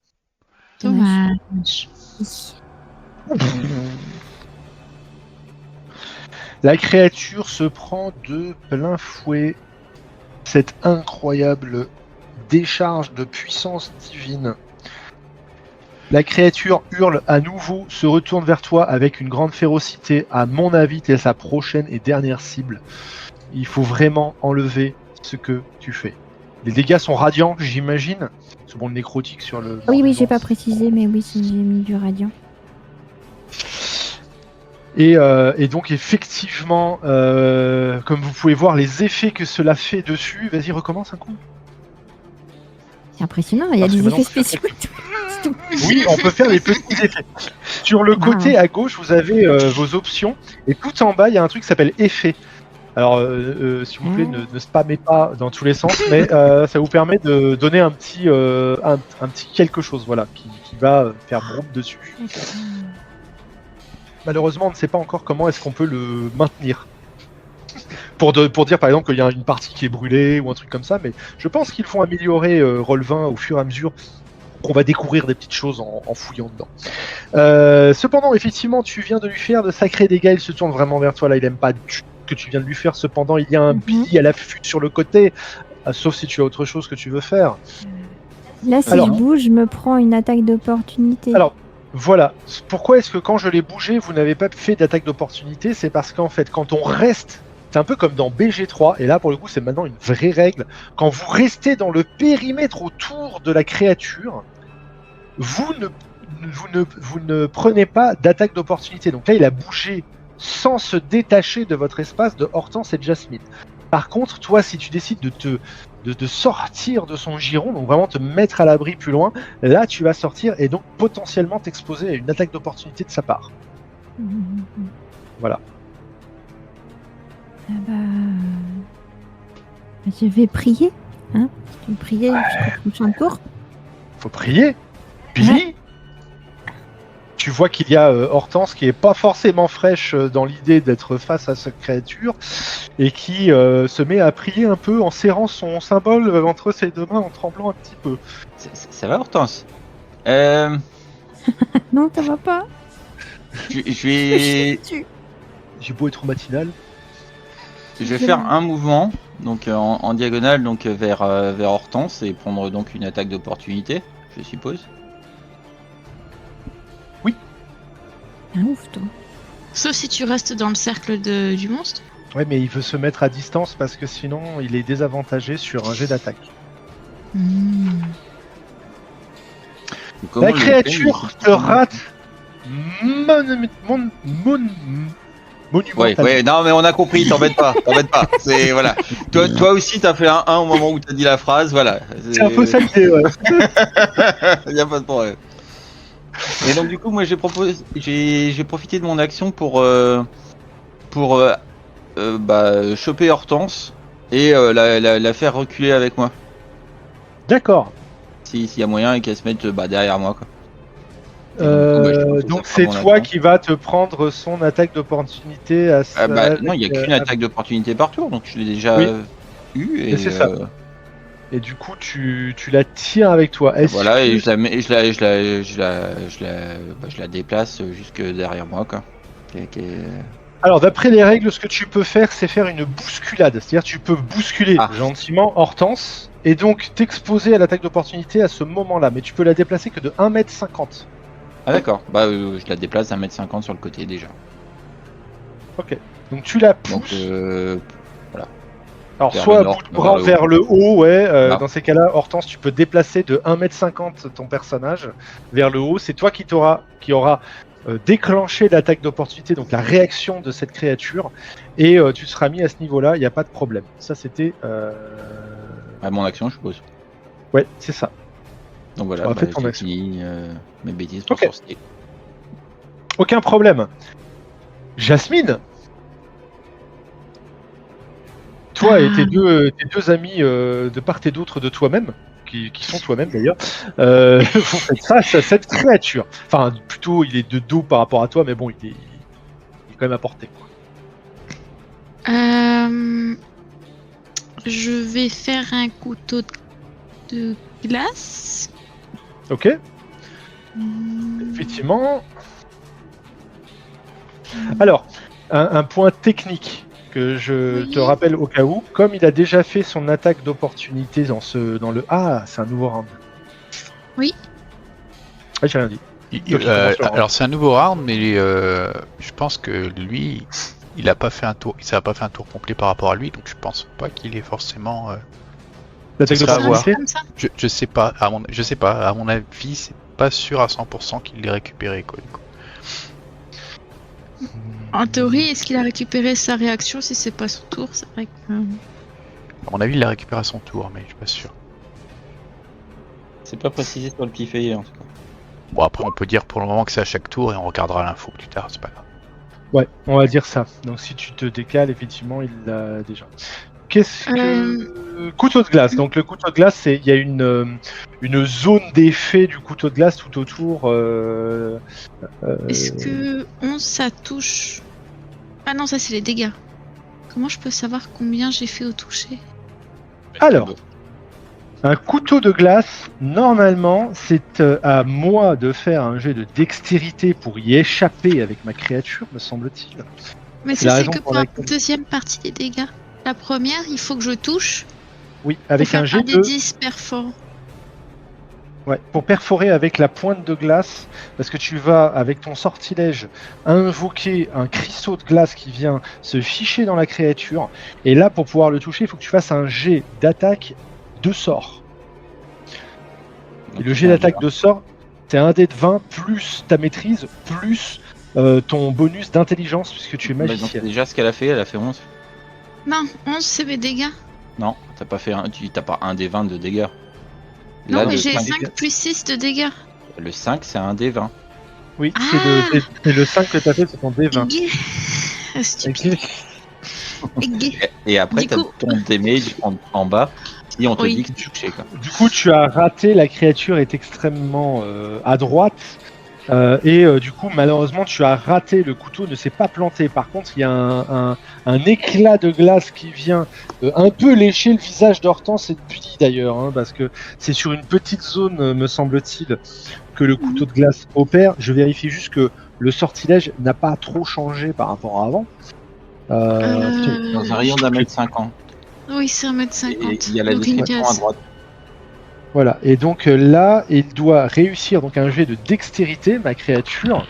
La créature se prend de plein fouet cette incroyable décharge de puissance divine. La créature hurle à nouveau, se retourne vers toi avec une grande férocité. À mon avis, t'es sa prochaine et dernière cible. Il faut vraiment enlever ce que tu fais. Les dégâts sont radiants, j'imagine. C'est bon, le nécrotique sur le... Oui, j'ai pas précisé, mais oui, j'ai mis du radiant. Et donc effectivement, comme vous pouvez voir, les effets que cela fait dessus... Vas-y, recommence un coup. C'est impressionnant, il y a Parce que des effets maintenant, spéciaux. Oui, on peut faire des petits effets. Sur le côté à gauche, vous avez vos options. Et tout en bas, il y a un truc qui s'appelle effet. Alors, s'il vous plaît, ne spammez pas dans tous les sens, mais ça vous permet de donner un petit quelque chose, voilà, qui va faire groupe dessus. Malheureusement, on ne sait pas encore comment est-ce qu'on peut le maintenir. Pour dire par exemple qu'il y a une partie qui est brûlée ou un truc comme ça, mais je pense qu'ils vont améliorer Roll20 au fur et à mesure qu'on va découvrir des petites choses en fouillant dedans. Cependant, effectivement, tu viens de lui faire de sacrés dégâts, il se tourne vraiment vers toi, là il aime pas que tu viens de lui faire, cependant il y a un pli à l'affût sur le côté, sauf si tu as autre chose que tu veux faire. Là, si je bouge, je me prends une attaque d'opportunité. Alors, voilà. Pourquoi est-ce que quand je l'ai bougé, vous n'avez pas fait d'attaque d'opportunité? C'est parce qu'en fait, quand on reste, c'est un peu comme dans BG3, et là pour le coup c'est maintenant une vraie règle, quand vous restez dans le périmètre autour de la créature, vous ne prenez pas d'attaque d'opportunité. Donc là il a bougé sans se détacher de votre espace de Hortense et de Jasmine. Par contre, toi, si tu décides de sortir de son giron, donc vraiment te mettre à l'abri plus loin, là tu vas sortir et donc potentiellement t'exposer à une attaque d'opportunité de sa part. Voilà. Je vais prier. Hein, je vais prier jusqu'au prochain tour. Faut prier. Billy, tu vois qu'il y a Hortense qui est pas forcément fraîche dans l'idée d'être face à cette créature et qui se met à prier un peu en serrant son symbole entre ses deux mains en tremblant un petit peu. Ça va, Hortense? Non, ça va pas. Je vais... J'ai beau être matinal. Je vais faire un mouvement, donc en diagonale, donc vers Hortense et prendre donc une attaque d'opportunité, je suppose. Oui. Ah, ouf, toi. Sauf si tu restes dans le cercle du monstre. Ouais, mais il veut se mettre à distance parce que sinon il est désavantagé sur un jet d'attaque. La créature te rate monumental. Ouais, non mais on a compris, t'embête pas, c'est voilà. Toi aussi t'as fait un 1 au moment où t'as dit la phrase, voilà. C'est un peu ça l'idée, ouais. Y a pas de problème. Et donc du coup moi j'ai profité de mon action pour choper Hortense et la faire reculer avec moi. D'accord. S'il y a moyen et qu'elle se mette derrière moi quoi. Donc c'est toi qui vas te prendre son attaque d'opportunité à ça. Non, il n'y a qu'une attaque d'opportunité par tour, donc je l'ai déjà eu. Et c'est ça. Et du coup, tu la tires avec toi. Voilà, et je la déplace jusque derrière moi, quoi. Alors, d'après les règles, ce que tu peux faire, c'est faire une bousculade. C'est-à-dire, tu peux bousculer gentiment Hortense et donc t'exposer à l'attaque d'opportunité à ce moment-là. Mais tu peux la déplacer que de 1m50. Ah d'accord, je la déplace d'1 m 50 sur le côté déjà. Ok, donc tu la pousses. Donc, voilà. Alors soit à bout de bras vers le haut, ouais, dans ces cas-là, Hortense, tu peux déplacer de 1m50 ton personnage vers le haut. C'est toi qui aura déclenché l'attaque d'opportunité, donc la réaction de cette créature, et tu seras mis à ce niveau-là, il n'y a pas de problème. Ça c'était... mon action, je suppose. Ouais, c'est ça. Donc voilà, j'ai fini mes bêtises pour sorcier. Aucun problème. Jasmine, toi et tes deux amis de part et d'autre de toi-même, qui sont toi-même d'ailleurs, vous faites face à cette créature. Enfin, plutôt, il est de dos par rapport à toi, mais bon, il est quand même à portée. Je vais faire un couteau de glace. Ok. Effectivement. Alors, un point technique que je Oui. te rappelle au cas où, comme il a déjà fait son attaque d'opportunité dans le... Ah, c'est un nouveau round. Oui. Ah, j'ai rien dit. Il- Donc, il commence le round. alors c'est un nouveau round, mais je pense que lui, il a pas fait un tour, ça a pas fait un tour complet par rapport à lui, donc je pense pas qu'il est forcément. L'attaque ce sera à voir. d'opportunité. Comme ça. Je sais pas, je sais pas. À mon avis, c'est pas sûr à 100% qu'il l'ait récupéré quoi. Du coup. En théorie, est-ce qu'il a récupéré sa réaction si c'est pas son tour? C'est vrai que. À mon avis, il l'a récupéré à son tour, mais je suis pas sûr. C'est pas précisé sur le petit feuillet en tout cas. Bon après, on peut dire pour le moment que c'est à chaque tour et on regardera l'info plus tard, c'est pas grave. Ouais, on va dire ça. Donc si tu te décales, effectivement, il l'a déjà. Qu'est-ce que... Couteau de glace. Donc le couteau de glace, il y a une zone d'effet du couteau de glace tout autour. Est-ce que 11 ça touche? Ah non, ça c'est les dégâts. Comment je peux savoir combien j'ai fait au toucher? Alors, un couteau de glace, normalement, c'est à moi de faire un jet de dextérité pour y échapper avec ma créature, me semble-t-il. Mais C'est la ça c'est raison que pour pour la laquelle- deuxième partie des dégâts. La première, il faut que je touche Oui, pour avec faire un un jet des de... 10 perforants. Ouais, pour perforer avec la pointe de glace, parce que tu vas, avec ton sortilège, invoquer un cristaux de glace qui vient se ficher dans la créature. Et là, pour pouvoir le toucher, il faut que tu fasses un jet d'attaque de sort. Et le jet d'attaque de sort, c'est un dé de 20 plus ta maîtrise, plus ton bonus d'intelligence, puisque tu es Bah, donc, magicien. déjà ce qu'elle a fait 11. Non, 11 c'est mes dégâts. Non, t'as pas fait t'as pas un des 20 de dégâts. Non, Là, mais le j'ai 5, 5 plus 6 de dégâts. le 5 c'est un des 20. Oui, Ah. c'est le 5 que tu as fait, c'est ton D20. Gay. Ah, stupide. Gay. Et après Du t'as coup- ton damage en bas si on te Oui. dit que tu touches quoi. Du coup, tu as raté, la créature est extrêmement à droite. Et du coup, malheureusement, tu as raté, le couteau ne s'est pas planté. Par contre, il y a un éclat de glace qui vient un peu lécher le visage d'Hortense et de Buddy d'ailleurs, hein, parce que c'est sur une petite zone, me semble-t-il, que le couteau de glace opère. Je vérifie juste que le sortilège n'a pas trop changé par rapport à avant. Dans un rayon d'un mètre 50. Oui, c'est 1m50. Et il y a la Donc une description à case. droite. Voilà, et donc là, il doit réussir donc un jet de dextérité, ma créature.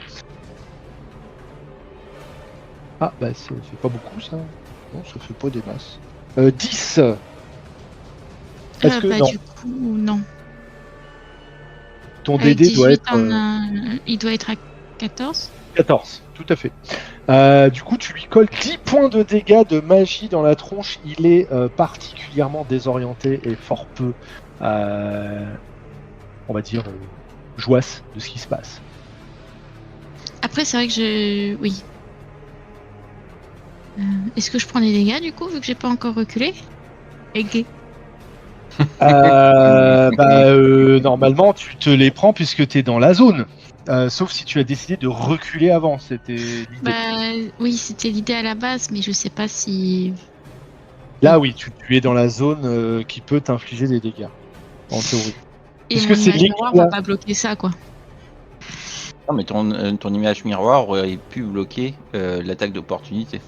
Ah, bah ça fait pas beaucoup ça. Non, ça fait pas des masses. 10. Est-ce que Bah, non, du coup, non. ton Avec DD doit 18, être il doit être à 14. 14, tout à fait. Du coup, tu lui colles 10 points de dégâts de magie dans la tronche. Il est particulièrement désorienté et fort peu, on va dire, joasse de ce qui se passe. Après, c'est vrai que je. Oui. Est-ce que je prends les dégâts du coup, vu que j'ai pas encore reculé? Et gay. Normalement, tu te les prends puisque tu es dans la zone. Sauf si tu as décidé de reculer avant, c'était l'idée. Bah, oui, c'était l'idée à la base, mais je sais pas si. Là, oui, tu es dans la zone qui peut t'infliger des dégâts, en théorie. Et Est-ce mon que c'est image miroir l'éclat va pas bloquer ça, quoi. Non mais ton image miroir aurait pu bloquer l'attaque d'opportunité.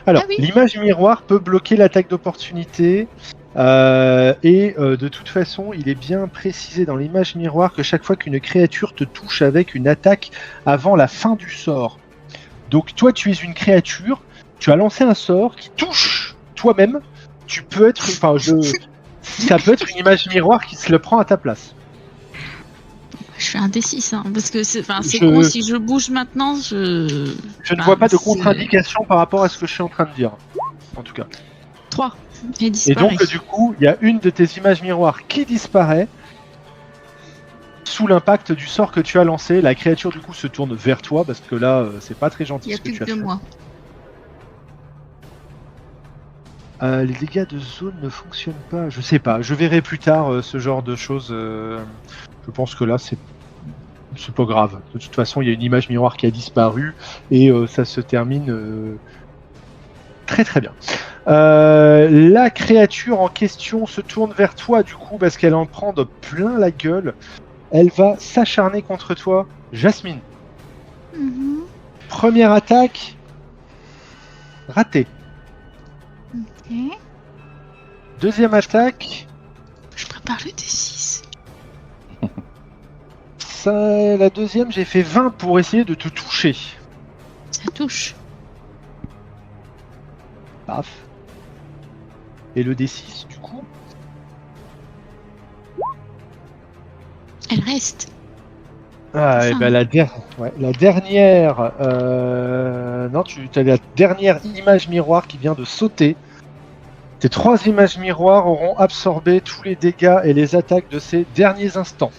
Alors, Ah oui. l'image miroir peut bloquer l'attaque d'opportunité. De toute façon, il est bien précisé dans l'image miroir que chaque fois qu'une créature te touche avec une attaque avant la fin du sort. Donc toi, tu es une créature, tu as lancé un sort qui touche toi-même. Tu peux être, ça peut être une image miroir qui se le prend à ta place. Je fais un D6, hein, parce que c'est Je- con, si je bouge maintenant, Je ne Bah, vois pas de c'est- contre-indication par rapport à ce que je suis en train de dire, en tout cas. 3. Et Et disparaît. donc, du coup, il y a une de tes images miroirs qui disparaît sous l'impact du sort que tu as lancé. La créature, du coup, se tourne vers toi parce que là, c'est pas très Il gentil y a ce que plus tu as que fait. moi. Les dégâts de zone ne fonctionnent pas. Je sais pas. Je verrai plus tard ce genre de choses. Je pense que là, c'est pas grave. De toute façon, il y a une image miroir qui a disparu et ça se termine très très bien. La créature en question se tourne vers toi du coup parce qu'elle en prend de plein la gueule. Elle va s'acharner contre toi, Jasmine. Mhm. Première attaque. raté. Ok. Deuxième attaque, Je prépare le D6. la deuxième, j'ai fait 20 pour essayer de te toucher. Ça touche. Paf. Et le D6, du coup, Elle reste. ah, C'est et ça, ben hein. la dernière, non, tu as la dernière image miroir qui vient de sauter. Tes 3 images miroirs auront absorbé tous les dégâts et les attaques de ces derniers instants.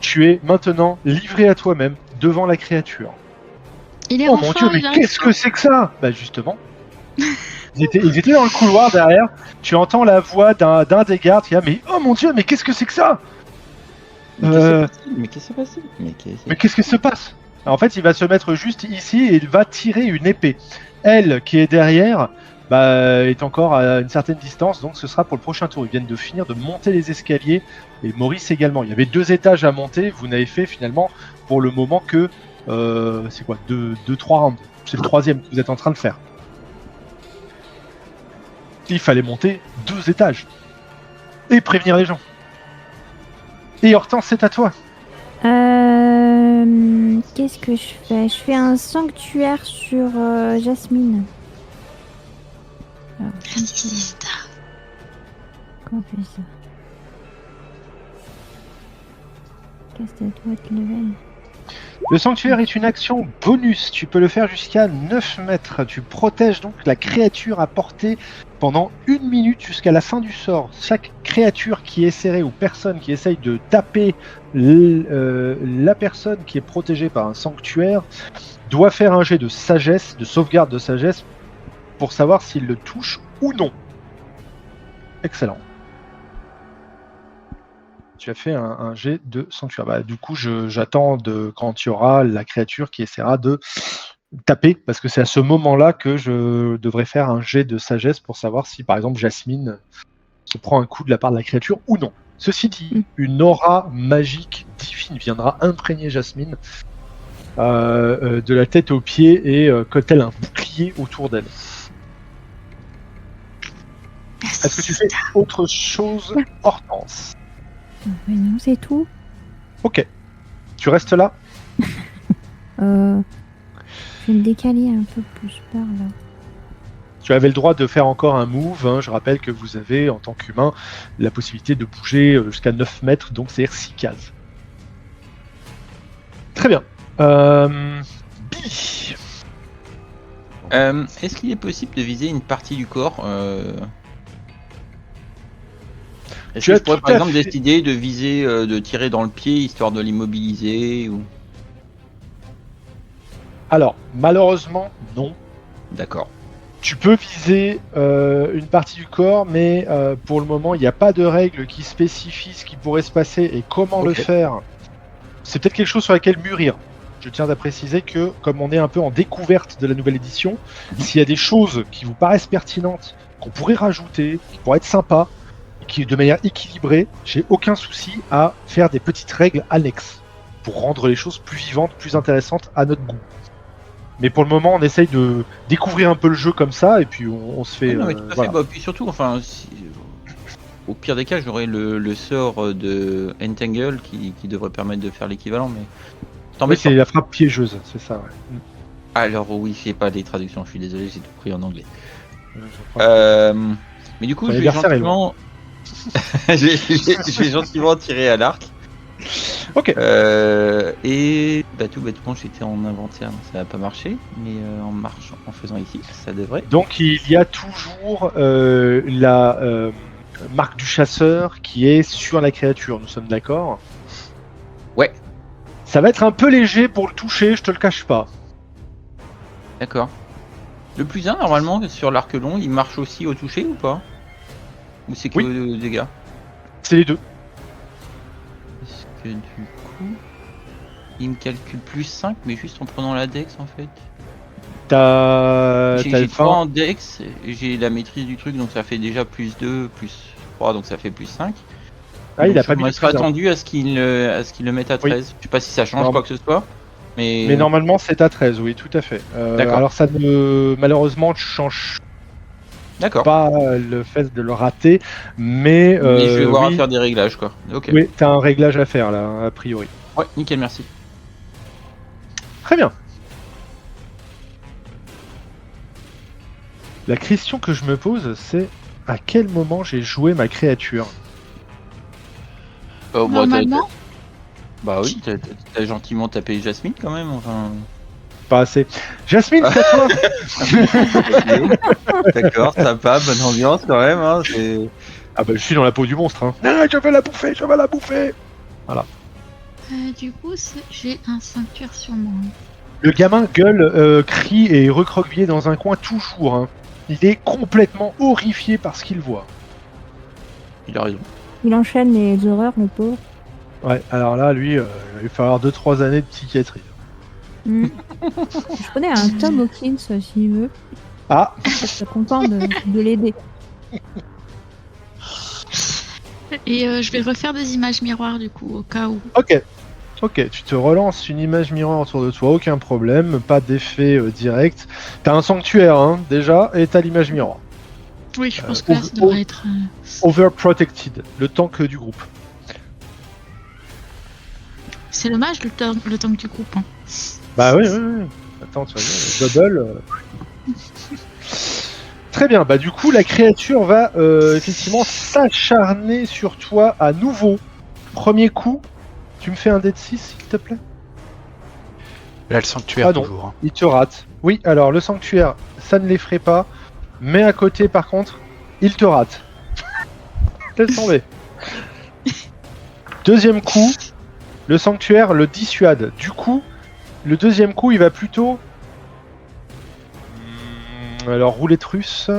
Tu es maintenant livré à toi-même devant la créature. Il est Oh en mon dieu, forme, mais il a qu'est-ce que c'est que ça? Bah justement. Ils étaient dans le couloir derrière. Tu entends la voix d'un des gardes qui a mais oh mon dieu, mais qu'est-ce que c'est que ça? Mais qu'est-ce qui s'est passé? Mais qu'est-ce qui se passe? En fait, il va se mettre juste ici et il va tirer une épée. Elle, qui est derrière, bah, est encore à une certaine distance, donc ce sera pour le prochain tour. Ils viennent de finir de monter les escaliers, et Maurice également. Il y avait 2 étages à monter, vous n'avez fait finalement pour le moment que, c'est quoi, 2-3 rounds. C'est le 3e que vous êtes en train de faire. Il fallait monter 2 étages. Et prévenir les gens. Et Hortense, c'est à toi. Qu'est-ce que je fais? Je fais un sanctuaire sur Jasmine. Alors, Résista. comment on fait ça? Casse-toi de level. Le sanctuaire est une action bonus. Tu peux le faire jusqu'à 9 mètres. Tu protèges donc la créature à portée pendant 1 minute jusqu'à la fin du sort. Chaque créature qui est serrée ou personne qui essaye de taper la personne qui est protégée par un sanctuaire doit faire un jet de sagesse, de sauvegarde de sagesse, pour savoir s'il le touche ou non. Excellent. Tu as fait un jet de sanctuaire. Bah, du coup, j'attends quand il y aura la créature qui essaiera de taper, parce que c'est à ce moment-là que je devrais faire un jet de sagesse pour savoir si, par exemple, Jasmine se prend un coup de la part de la créature ou non. Ceci dit, une aura magique divine viendra imprégner Jasmine de la tête aux pieds et colle-t-elle un bouclier autour d'elle. Est-ce que tu fais autre chose, Hortense? Mais non, c'est tout. Ok. Tu restes là? Je vais me décaler un peu plus par là. Tu avais le droit de faire encore un move. Hein. Je rappelle que vous avez, en tant qu'humain, la possibilité de bouger jusqu'à 9 mètres, donc c'est-à-dire 6 cases. Très bien. Billy. Est-ce qu'il est possible de viser une partie du corps Est-ce que je pourrais par exemple décider de viser, de tirer dans le pied histoire de l'immobiliser ou... Alors, malheureusement, non. D'accord. Tu peux viser une partie du corps, mais pour le moment, il n'y a pas de règle qui spécifie ce qui pourrait se passer et comment le faire. C'est peut-être quelque chose sur laquelle mûrir. Je tiens à préciser que, comme on est un peu en découverte de la nouvelle édition, s'il y a des choses qui vous paraissent pertinentes, qu'on pourrait rajouter, qui pourraient être sympas, et qui de manière équilibrée, j'ai aucun souci à faire des petites règles annexes pour rendre les choses plus vivantes, plus intéressantes à notre goût. Mais pour le moment, on essaye de découvrir un peu le jeu comme ça, et puis on se fait. Non, mais tout à fait. Bah, puis surtout, enfin, au pire des cas, j'aurai le sort de Entangle qui devrait permettre de faire l'équivalent, mais. Oui, c'est la frappe piégeuse, c'est ça, ouais. Alors oui, c'est pas des traductions, je suis désolé, j'ai tout pris en anglais. Mais du coup, je vais gentiment... je vais gentiment tirer à l'arc. Ok. Et bah, tout bêtement, j'étais en inventaire, donc ça n'a pas marché, mais en faisant ici, ça devrait. Donc il y a toujours la marque du chasseur qui est sur la créature, nous sommes d'accord? Ouais. Ça va être un peu léger pour le toucher, je te le cache pas. D'accord. Le plus 1, normalement, sur l'arc long, il marche aussi au toucher ou pas? Ou c'est que le dégâts? C'est les deux. Est-ce que du coup, il me calcule plus 5, mais juste en prenant la dex en fait? J'ai 3 en dex, j'ai la maîtrise du truc, donc ça fait déjà plus 2, plus 3, donc ça fait plus 5. Ah, donc il a pas mis. Je serais attendu à ce qu'il le mette à 13. Je sais pas si ça change quoi que ce soit. Mais normalement, c'est à 13, oui, tout à fait. D'accord. Alors, ça ne malheureusement change D'accord. pas le fait de le rater, mais Mais je vais voir à oui, faire des réglages, quoi. Ok. oui, t'as un réglage à faire là, a priori. Ouais, nickel, merci. Très bien. La question que je me pose, c'est à quel moment j'ai joué ma créature? Bah, Normalement, bah oui, t'as gentiment tapé Jasmine quand même, enfin. Pas assez. Jasmine, c'est à toi. D'accord, sympa, bonne ambiance quand même, hein, c'est... Ah bah je suis dans la peau du monstre. Hein. Ah, je vais la bouffer, je vais la bouffer. du coup, j'ai un sanctuaire sur moi. Le gamin gueule, crie et est recroquevillé dans un coin toujours. Hein. Il est complètement horrifié par ce qu'il voit. Il a raison. Il enchaîne les horreurs, le pauvre. Ouais, alors là, lui, il va lui falloir 2-3 années de psychiatrie. Je connais un Tom Hawkins, s'il veut. Ah, Je serais content de l'aider. Et je vais refaire des images miroirs du coup, au cas où. ok, tu te relances une image miroir autour de toi, aucun problème, pas d'effet direct. T'as un sanctuaire, hein, déjà, et t'as l'image miroir. Oui, je pense que là, ça devrait être. Overprotected, le tank du groupe. C'est le mage, le tank du groupe. Hein. Bah oui. Attends, tu regardes, double. Très bien, bah du coup, la créature va effectivement s'acharner sur toi à nouveau. Premier coup, tu me fais un dé de 6, s'il te plaît? Là, le sanctuaire, Ah non. toujours. Hein. Il te rate. Oui, alors le sanctuaire, ça ne l'effraie pas. Mais à côté, par contre, il te rate. Laisse tomber. Deuxième coup, le sanctuaire le dissuade. Du coup, le deuxième coup, il va plutôt... Alors, roulette russe...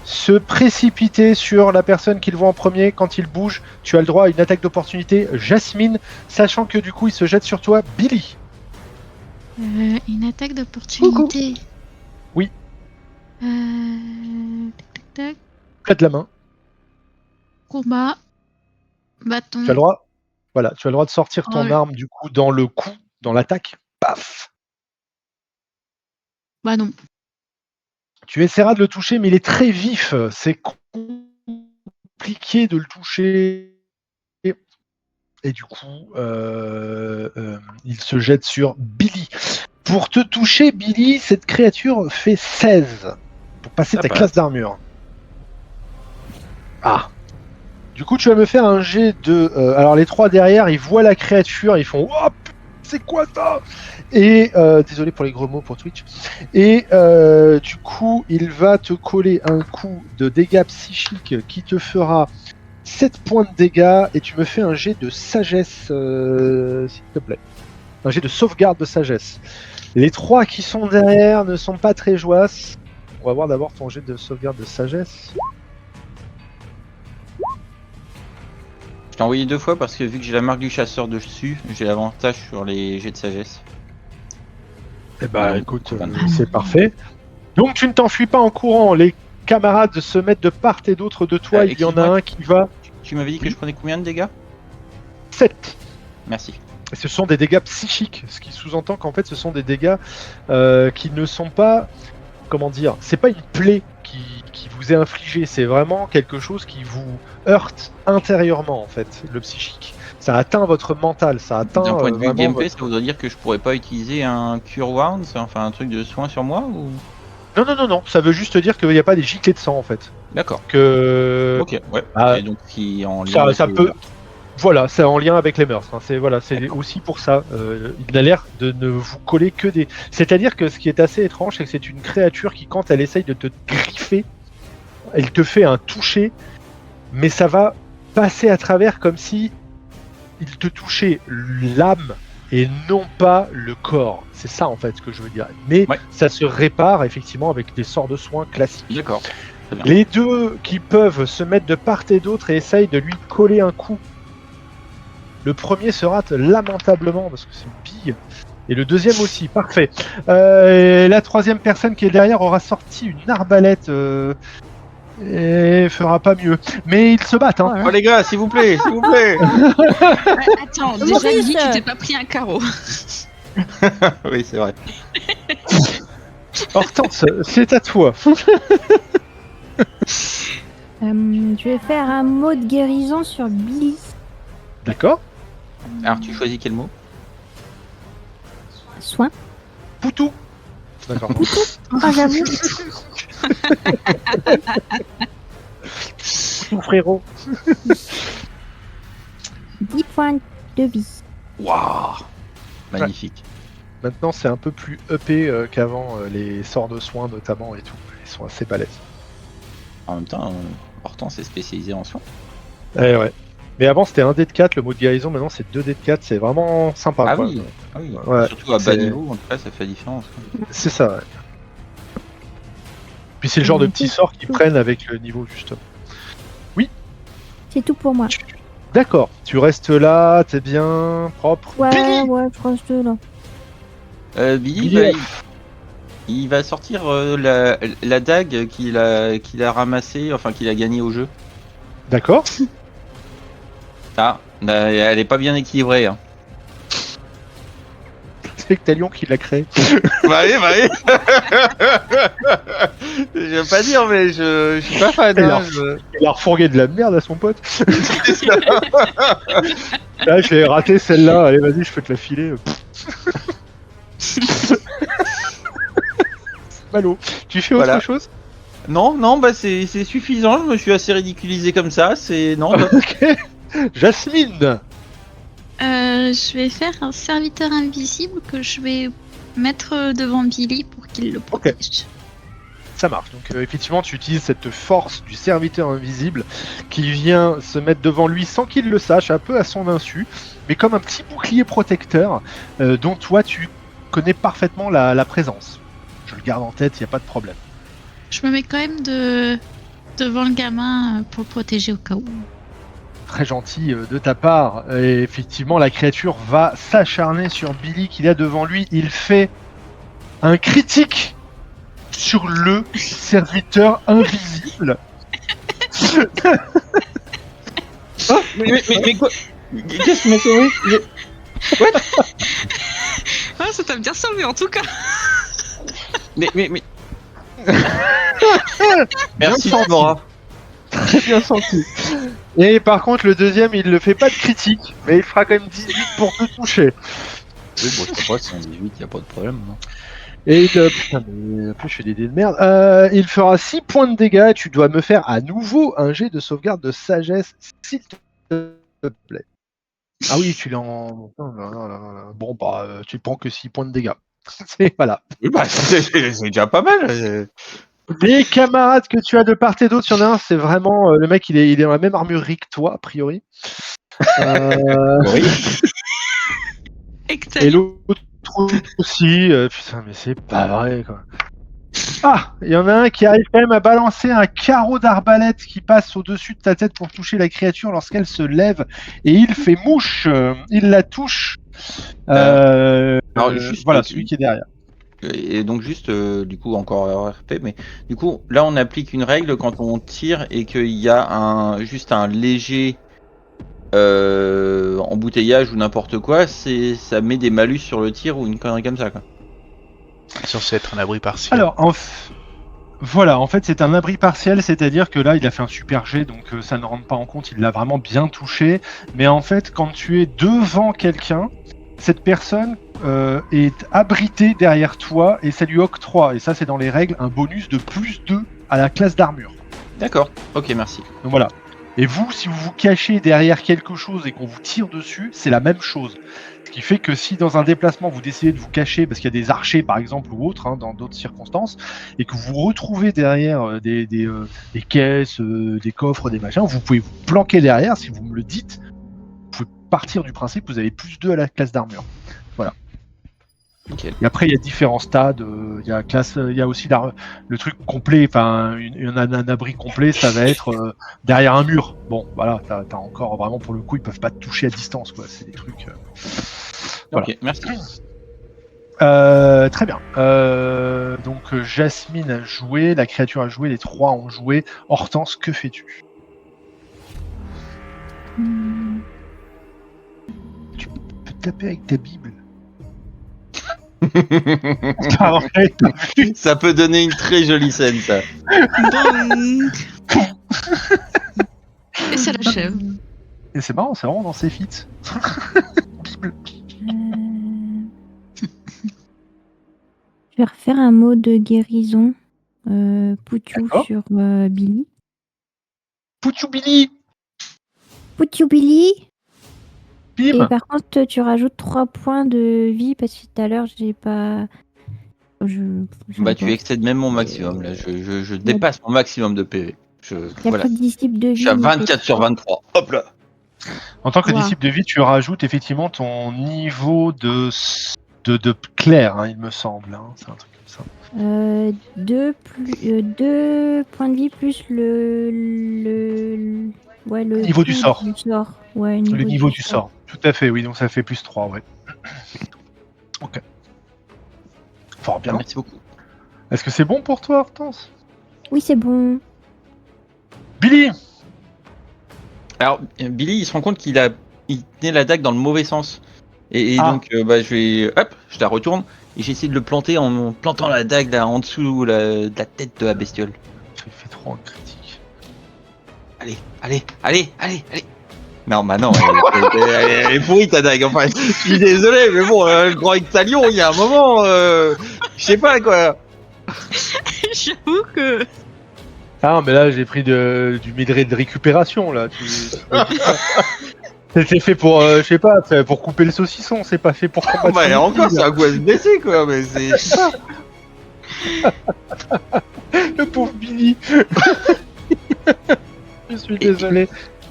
Se précipiter sur la personne qu'il voit en premier. Quand il bouge, tu as le droit à une attaque d'opportunité. Jasmine, sachant que du coup, il se jette sur toi. Billy. Une attaque d'opportunité. Oui. Tac. Près de la main. Combat. Bâton. Tu as le droit. Voilà, tu as le droit de sortir ton Oh. arme du coup dans le coup, dans l'attaque. Paf. Bah non. Tu essaieras de le toucher, mais il est très vif. C'est compliqué de le toucher. Et du coup, il se jette sur Billy. Pour te toucher, Billy, cette créature fait 16 pour passer ta classe d'armure. Ah. Du coup, tu vas me faire un jet de... alors, les trois derrière, ils voient la créature, ils font « Oh, c'est quoi ça ?» Et, désolé pour les gros mots pour Twitch. Et du coup, il va te coller un coup de dégâts psychiques qui te fera 7 points de dégâts et tu me fais un jet de sagesse, s'il te plaît. Un jet de sauvegarde de sagesse. Les trois qui sont derrière ne sont pas très joyeux. On va voir d'abord ton jet de sauvegarde de sagesse. Je t'ai envoyé 2 fois parce que vu que j'ai la marque du chasseur dessus, j'ai l'avantage sur les jets de sagesse. Eh bah écoute, c'est parfait. Donc tu ne t'enfuis pas en courant, les camarades se mettent de part et d'autre de toi, il y en a un qui va... Tu m'avais dit que je prenais combien de dégâts? 7. Merci. Et ce sont des dégâts psychiques, ce qui sous-entend qu'en fait ce sont des dégâts qui ne sont pas... Comment dire? C'est pas une plaie qui vous est infligée, c'est vraiment quelque chose qui vous heurte intérieurement en fait, le psychique. Ça atteint votre mental, ça atteint... D'un point de vue gameplay, votre... ça voudrait dire que je pourrais pas utiliser un Cure Wounds, enfin un truc de soin sur moi ou... Non, ça veut juste dire qu'il n'y a pas des giclées de sang en fait. D'accord. Que... Ok, ouais. Ah, et donc qui en lien ça peut... Voilà, c'est en lien avec les meurtres. Hein. C'est voilà, c'est aussi pour ça. Il a l'air de ne vous coller que des... C'est-à-dire que ce qui est assez étrange, c'est que c'est une créature qui, quand elle essaye de te griffer, elle te fait un toucher, mais ça va passer à travers comme si il te touchait l'âme et non pas le corps. C'est ça en fait ce que je veux dire. Mais ça se répare effectivement avec des sorts de soins classiques. D'accord. Les deux qui peuvent se mettre de part et d'autre et essayent de lui coller un coup. Le premier se rate lamentablement parce que c'est une bille. Et le deuxième aussi, parfait. La troisième personne qui est derrière aura sorti une arbalète et fera pas mieux. Mais ils se battent, hein. Oh les gars, s'il vous plaît, s'il vous plaît. Attends, déjà dit, tu t'es pas pris un carreau. Oui, c'est vrai. Hortense, c'est à toi. Je vais faire un mot de guérison sur Billy. D'accord. Alors, tu choisis quel mot? Soin. Poutou. D'accord. Oh, j'avoue. Poutou, frérot. 10 points de vie. Waouh. Magnifique. Maintenant, c'est un peu plus EP qu'avant, les sorts de soins notamment et tout. Ils sont assez balèzes. En même temps, Hortense est spécialisé en soins. Eh ouais. Mais avant, c'était 1 dé de 4, le mot de guérison. Maintenant, c'est 2 dé de 4. C'est vraiment sympa. Ah quoi. oui. Ah oui. Ouais, Surtout à bas c'est- niveau, en tout cas, ça fait la différence. C'est ça, ouais. Puis c'est le genre de petits sorts qu'ils prennent avec le niveau, justement. C'est tout pour moi. D'accord. Tu restes là, t'es bien, propre. Ouais, Billy ouais, je reste là. Billy, Billy, il va sortir la dague qu'il a ramassée, enfin qu'il a gagnée au jeu. D'accord. Ah, bah, elle est pas bien équilibrée. Hein. C'est Talion qui l'a créé. Bah oui. Je veux pas dire, mais je suis pas fan. Alors, Hein, Il a refourgué de la merde à son pote. Là, je l'ai raté celle-là. Allez, vas-y, je peux te la filer. Malo. Tu fais autre Voilà. chose? Non, bah c'est suffisant. Je me suis assez ridiculisé comme ça. C'est non. Ok. Jasmine. Je vais faire un serviteur invisible que je vais mettre devant Billy pour qu'il le protège. Ça marche. Donc effectivement, tu utilises cette force du serviteur invisible qui vient se mettre devant lui sans qu'il le sache, un peu à son insu, mais comme un petit bouclier protecteur dont toi tu connais parfaitement la présence. Je le garde en tête, il n'y a pas de problème. Je me mets quand même devant le gamin pour le protéger au cas où. Très gentil de ta part. Et effectivement, la créature va s'acharner sur Billy qu'il a devant lui. Il fait un critique sur le serviteur invisible. Mais quoi? Qu'est-ce qui m'a sauvé? Ah, ça t'a bien sauvé en tout cas. Mais. Merci senti. Laura. Très bien senti. Et par contre, le deuxième, il ne fait pas de critique, mais il fera quand même 18 pour te toucher. Oui, bon, je crois que c'est un 18, y a pas de problème. Non. Et putain, mais en plus, je fais des dés de merde. Il fera 6 points de dégâts et tu dois me faire à nouveau un jet de sauvegarde de sagesse, s'il te plaît. Ah oui, tu l'as en. Bon, bah, tu prends que 6 points de dégâts. Voilà. Oui, bah, c'est déjà pas mal. Les camarades que tu as de part et d'autre, il y en a un, c'est vraiment le mec, il est dans la même armurerie que toi, a priori. Oui. Et l'autre aussi, putain, mais c'est pas vrai, quoi. Ah, il y en a un qui arrive quand même à balancer un carreau d'arbalète qui passe au-dessus de ta tête pour toucher la créature lorsqu'elle se lève, et il fait mouche, il la touche. Alors, juste voilà, dessus. celui qui est derrière. Et donc juste, du coup, encore RP, mais du coup, là, on applique une règle quand on tire et qu'il y a juste un léger embouteillage ou n'importe quoi, ça met des malus sur le tir ou une connerie comme ça, quoi. C'est censé être un abri partiel. Alors, voilà, en fait, c'est un abri partiel, c'est-à-dire que là, il a fait un super jet, donc ça ne rentre pas en compte, il l'a vraiment bien touché. Mais en fait, quand tu es devant quelqu'un, cette personne est abritée derrière toi et ça lui octroie, et ça c'est dans les règles, un bonus de +2 à la classe d'armure. D'accord, ok, merci. Donc voilà. Et vous, si vous vous cachez derrière quelque chose et qu'on vous tire dessus, c'est la même chose. Ce qui fait que si dans un déplacement vous décidez de vous cacher, parce qu'il y a des archers par exemple ou autres, hein, dans d'autres circonstances, et que vous vous retrouvez derrière des caisses, des coffres, des machins, vous pouvez vous planquer derrière, si vous me le dites, vous pouvez partir du principe que vous avez +2 à la classe d'armure. Voilà. Nickel. Et après, il y a différents stades. Il y a aussi le truc complet. Enfin, un abri complet, ça va être derrière un mur. Bon, voilà, t'as encore vraiment pour le coup, ils peuvent pas te toucher à distance, quoi. C'est des trucs. Voilà. Ok, merci. Très bien. Donc Jasmine a joué, la créature a joué, les trois ont joué. Hortense, que fais-tu? Tu peux taper avec ta Bible. Ça peut donner une très jolie scène, ça. Et ça l'achève. Et c'est marrant, c'est vraiment dans ses feats. Bible. Je vais refaire un mot de guérison. Poutou D'accord. sur Billy. Poutou Billy. Poutou Billy. Et Bim. par contre, tu rajoutes 3 points de vie parce que tout à l'heure, j'ai pas. Bah, tu excèdes même mon maximum, là. Je dépasse mon maximum de PV. Il y a Voilà. pas de disciple de vie. Je suis à mais 24 sur 23. Hop là. En tant que Wow. disciple de vie, tu rajoutes effectivement ton niveau de clair, hein, il me semble. Hein. C'est un truc comme ça. 2 points de vie plus le Niveau du coût sort. Ouais, Le niveau du sort. Tout à fait, oui, donc ça fait plus 3, ouais. Ok. Fort bien. Merci beaucoup. Est-ce que c'est bon pour toi, Hortense? Oui, c'est bon. Billy. Alors, Billy, il se rend compte il tenait la dague dans le mauvais sens. Et Ah. donc, je la retourne et j'essaie de le planter en plantant la dague là en dessous de la tête de la bestiole. J'ai fait trop en critique. Allez. Non, bah non, elle est pourrie ta dague. Enfin, je suis désolé, mais bon, le grand Ictalion, il y a un moment, je sais pas quoi. J'avoue que. Ah, mais là, j'ai pris du minerai de récupération, là. C'était fait pour, je sais pas, pour couper le saucisson, c'est pas fait pour combattre. Bah, les encore, tigres. c'est un coup à se blesser, quoi, mais c'est. Le pauvre Billy. Je suis désolé.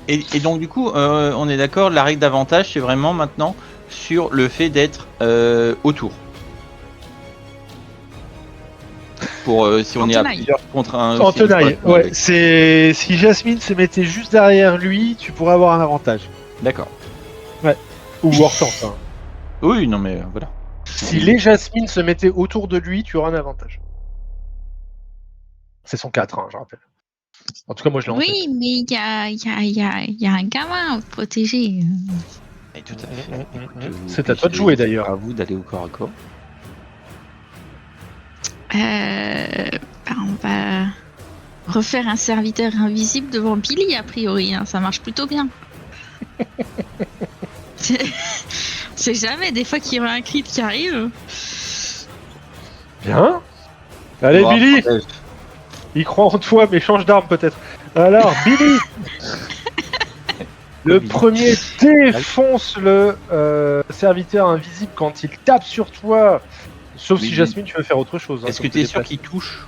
Et donc, du coup, on est d'accord, la règle d'avantage, c'est vraiment maintenant sur le fait d'être autour. Pour si on En est à tenaille. plusieurs contre un. En c'est une tenaille, fois, ouais. C'est si Jasmine se mettait juste derrière lui, tu pourrais avoir un avantage. D'accord. Ou Hortense. Hein. Oui, non, mais voilà. Si les Jasmine se mettaient autour de lui, tu auras un avantage. C'est son 4, hein, je rappelle. En tout cas, moi je l'ai en tête. Oui, mais il y a un gamin à protéger. Et tout à fait. Écoute, C'est à toi de jouer, d'ailleurs. À vous d'aller au corps à corps. On va refaire un serviteur invisible devant Billy, a priori. Hein. Ça marche plutôt bien. C'est jamais, des fois qu'il y aura un crit qui arrive. Bien. Allez, Bon, Billy, après, il croit en toi, mais change d'arme peut-être. Alors, Billy, le Billy. premier défonce le serviteur invisible quand il tape sur toi. Sauf Oui, si oui. Jasmine, tu veux faire autre chose. hein, Est-ce que comme tu es t'es sûr pas- qu'il touche?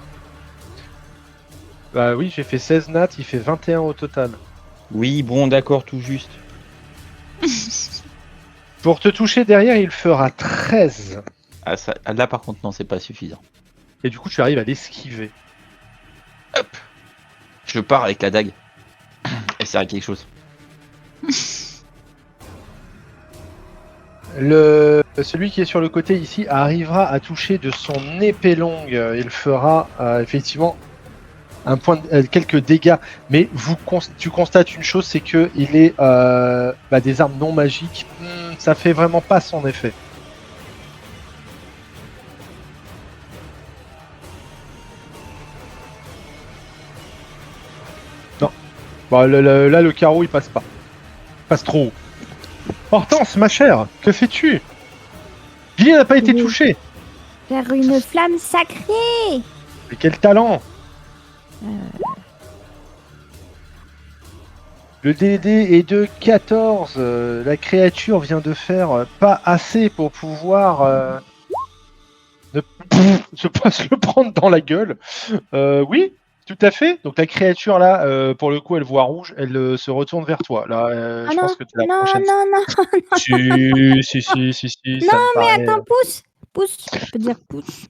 Bah oui, j'ai fait 16 nats, il fait 21 au total. Oui, bon, d'accord, tout juste. Pour te toucher derrière, il fera 13. Ah, ça, là, par contre, non, c'est pas suffisant. Et du coup, tu arrives à l'esquiver. Je pars avec la dague. Elle sert à quelque chose. Celui qui est sur le côté ici arrivera à toucher de son épée longue. Il fera effectivement un point quelques dégâts. Mais tu constates une chose, c'est que il est des armes non magiques. Ça fait vraiment pas son effet. Non. Bon, là, le carreau, il passe pas. Il passe trop haut. Hortense, ma chère, que fais-tu? Billy n'a pas été Oui. touché. Faire une flamme sacrée. Mais quel talent! Le DD est de 14. La créature vient de faire pas assez pour pouvoir se le prendre dans la gueule. Oui, tout à fait. Donc la créature là, pour le coup, elle voit rouge, elle se retourne vers toi. Là, Ah je non, pense que t'es la non, prochaine. non. Si. Ça me Mais paraît- attends, pouce. Je peux dire pouce.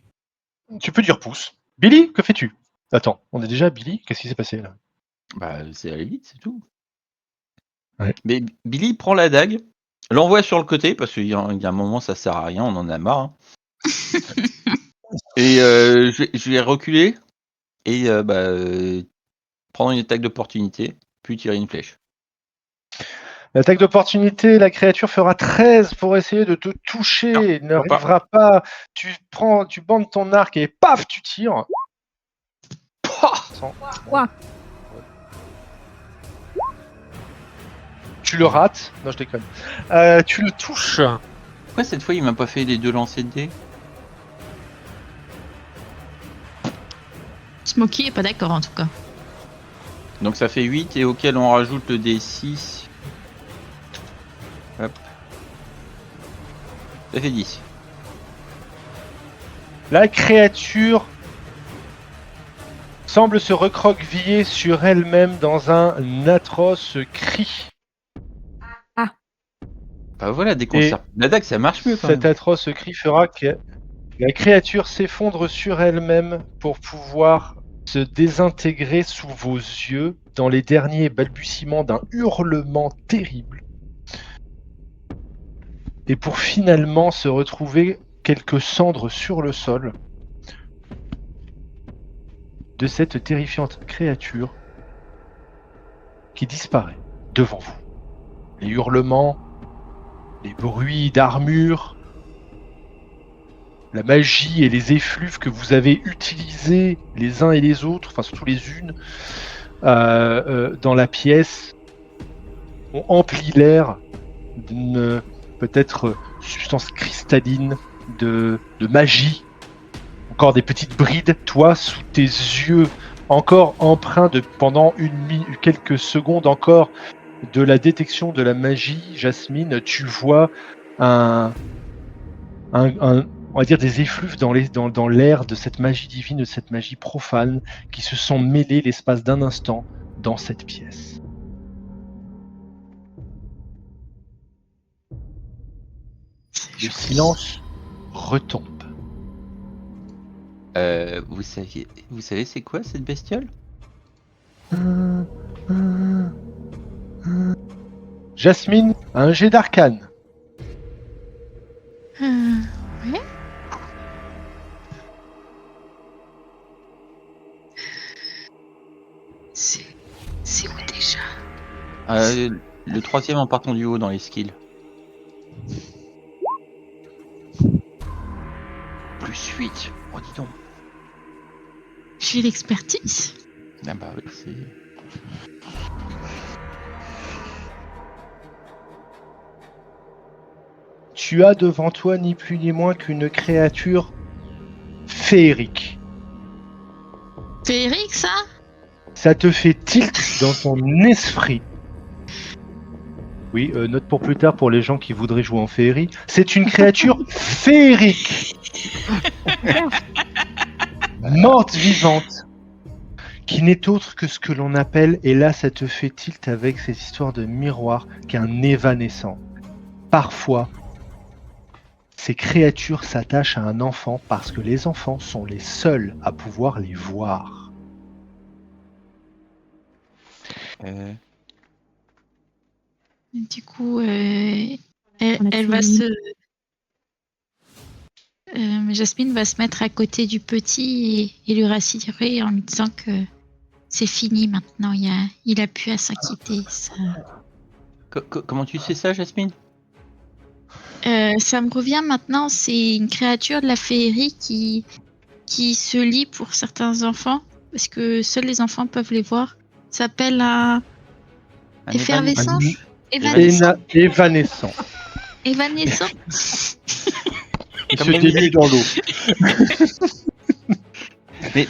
Tu peux dire pouce. Billy, que fais-tu? Attends, on est déjà à Billy. Qu'est-ce qui s'est passé là? Bah, c'est aller vite, c'est tout. Ouais. Mais Billy prend la dague, l'envoie sur le côté, parce qu'il y a un moment, ça sert à rien, on en a marre. Hein. Et je vais reculer et prendre une attaque d'opportunité, puis tirer une flèche. L'attaque d'opportunité, la créature fera 13 pour essayer de te toucher. Non, Il ne pas. arrivera pas. Tu bandes ton arc et paf, tu tires. Ouah. Tu le rates. Non, je déconne. Tu le touches. Pourquoi cette fois il m'a pas fait les 2 lancers de dés? Smokey est pas d'accord en tout cas. Donc ça fait 8 et auquel on rajoute le D6. Hop. Ça fait 10. La créature semble se recroqueviller sur elle-même dans un atroce cri. Bah voilà, déconcert. L'attaque ça marche mieux quand même. Cet atroce cri fera que la créature s'effondre sur elle-même pour pouvoir se désintégrer sous vos yeux dans les derniers balbutiements d'un hurlement terrible. Et pour finalement se retrouver quelques cendres sur le sol de cette terrifiante créature qui disparaît devant vous. Les hurlements, les bruits d'armure, la magie et les effluves que vous avez utilisés les uns et les autres, enfin surtout les unes, dans la pièce, ont empli l'air d'une peut-être substance cristalline de magie. Encore des petites brides, toi, sous tes yeux, encore empreints de pendant quelques secondes encore de la détection de la magie, Jasmine, tu vois on va dire des effluves dans l'air de cette magie divine, de cette magie profane, qui se sont mêlés l'espace d'un instant dans cette pièce. Le silence retombe. Vous savez c'est quoi cette bestiole? Jasmine a un jet d'arcane. Ouais. C'est où déjà? Le 3e en partant du haut dans les skills. Plus 8. Oh dis donc. J'ai l'expertise. Ah bah oui, c'est... Tu as devant toi ni plus ni moins qu'une créature féerique. Féerique ça? Ça te fait tilt dans ton esprit. Oui, note pour plus tard pour les gens qui voudraient jouer en féerie. C'est une créature féerique. Morte vivante. Qui n'est autre que ce que l'on appelle, et là ça te fait tilt avec cette histoire de miroir, qu'un évanescent. Parfois, ces créatures s'attachent à un enfant parce que les enfants sont les seuls à pouvoir les voir. Du coup, elle va se... Jasmine va se mettre à côté du petit et lui rassurer en lui disant que c'est fini maintenant, il a pu à s'inquiéter. Ça... Comment tu sais ça, Jasmine? Ça me revient maintenant, c'est une créature de la féerie qui se lie pour certains enfants, parce que seuls les enfants peuvent les voir. Ça s'appelle un effervescent. Évanescent. Évanescent. Il se dilue dans l'eau. mais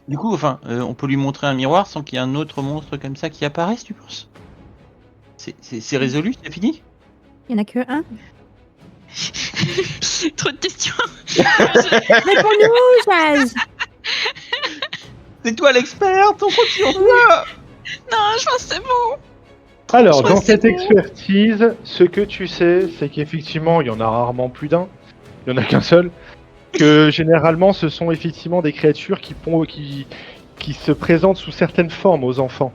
du coup, enfin, on peut lui montrer un miroir sans qu'il y ait un autre monstre comme ça qui apparaisse, tu penses? C'est résolu, c'est fini? Il n'y en a que un. Trop de questions. Réponds-nous, Jazz. C'est toi l'expert, on compte sur toi. Non, je pense que c'est bon. Alors, dans cette expertise, ce que tu sais, c'est qu'effectivement, il y en a rarement plus d'un. Il n'y en a qu'un seul. Que généralement, ce sont effectivement des créatures qui se présentent sous certaines formes aux enfants.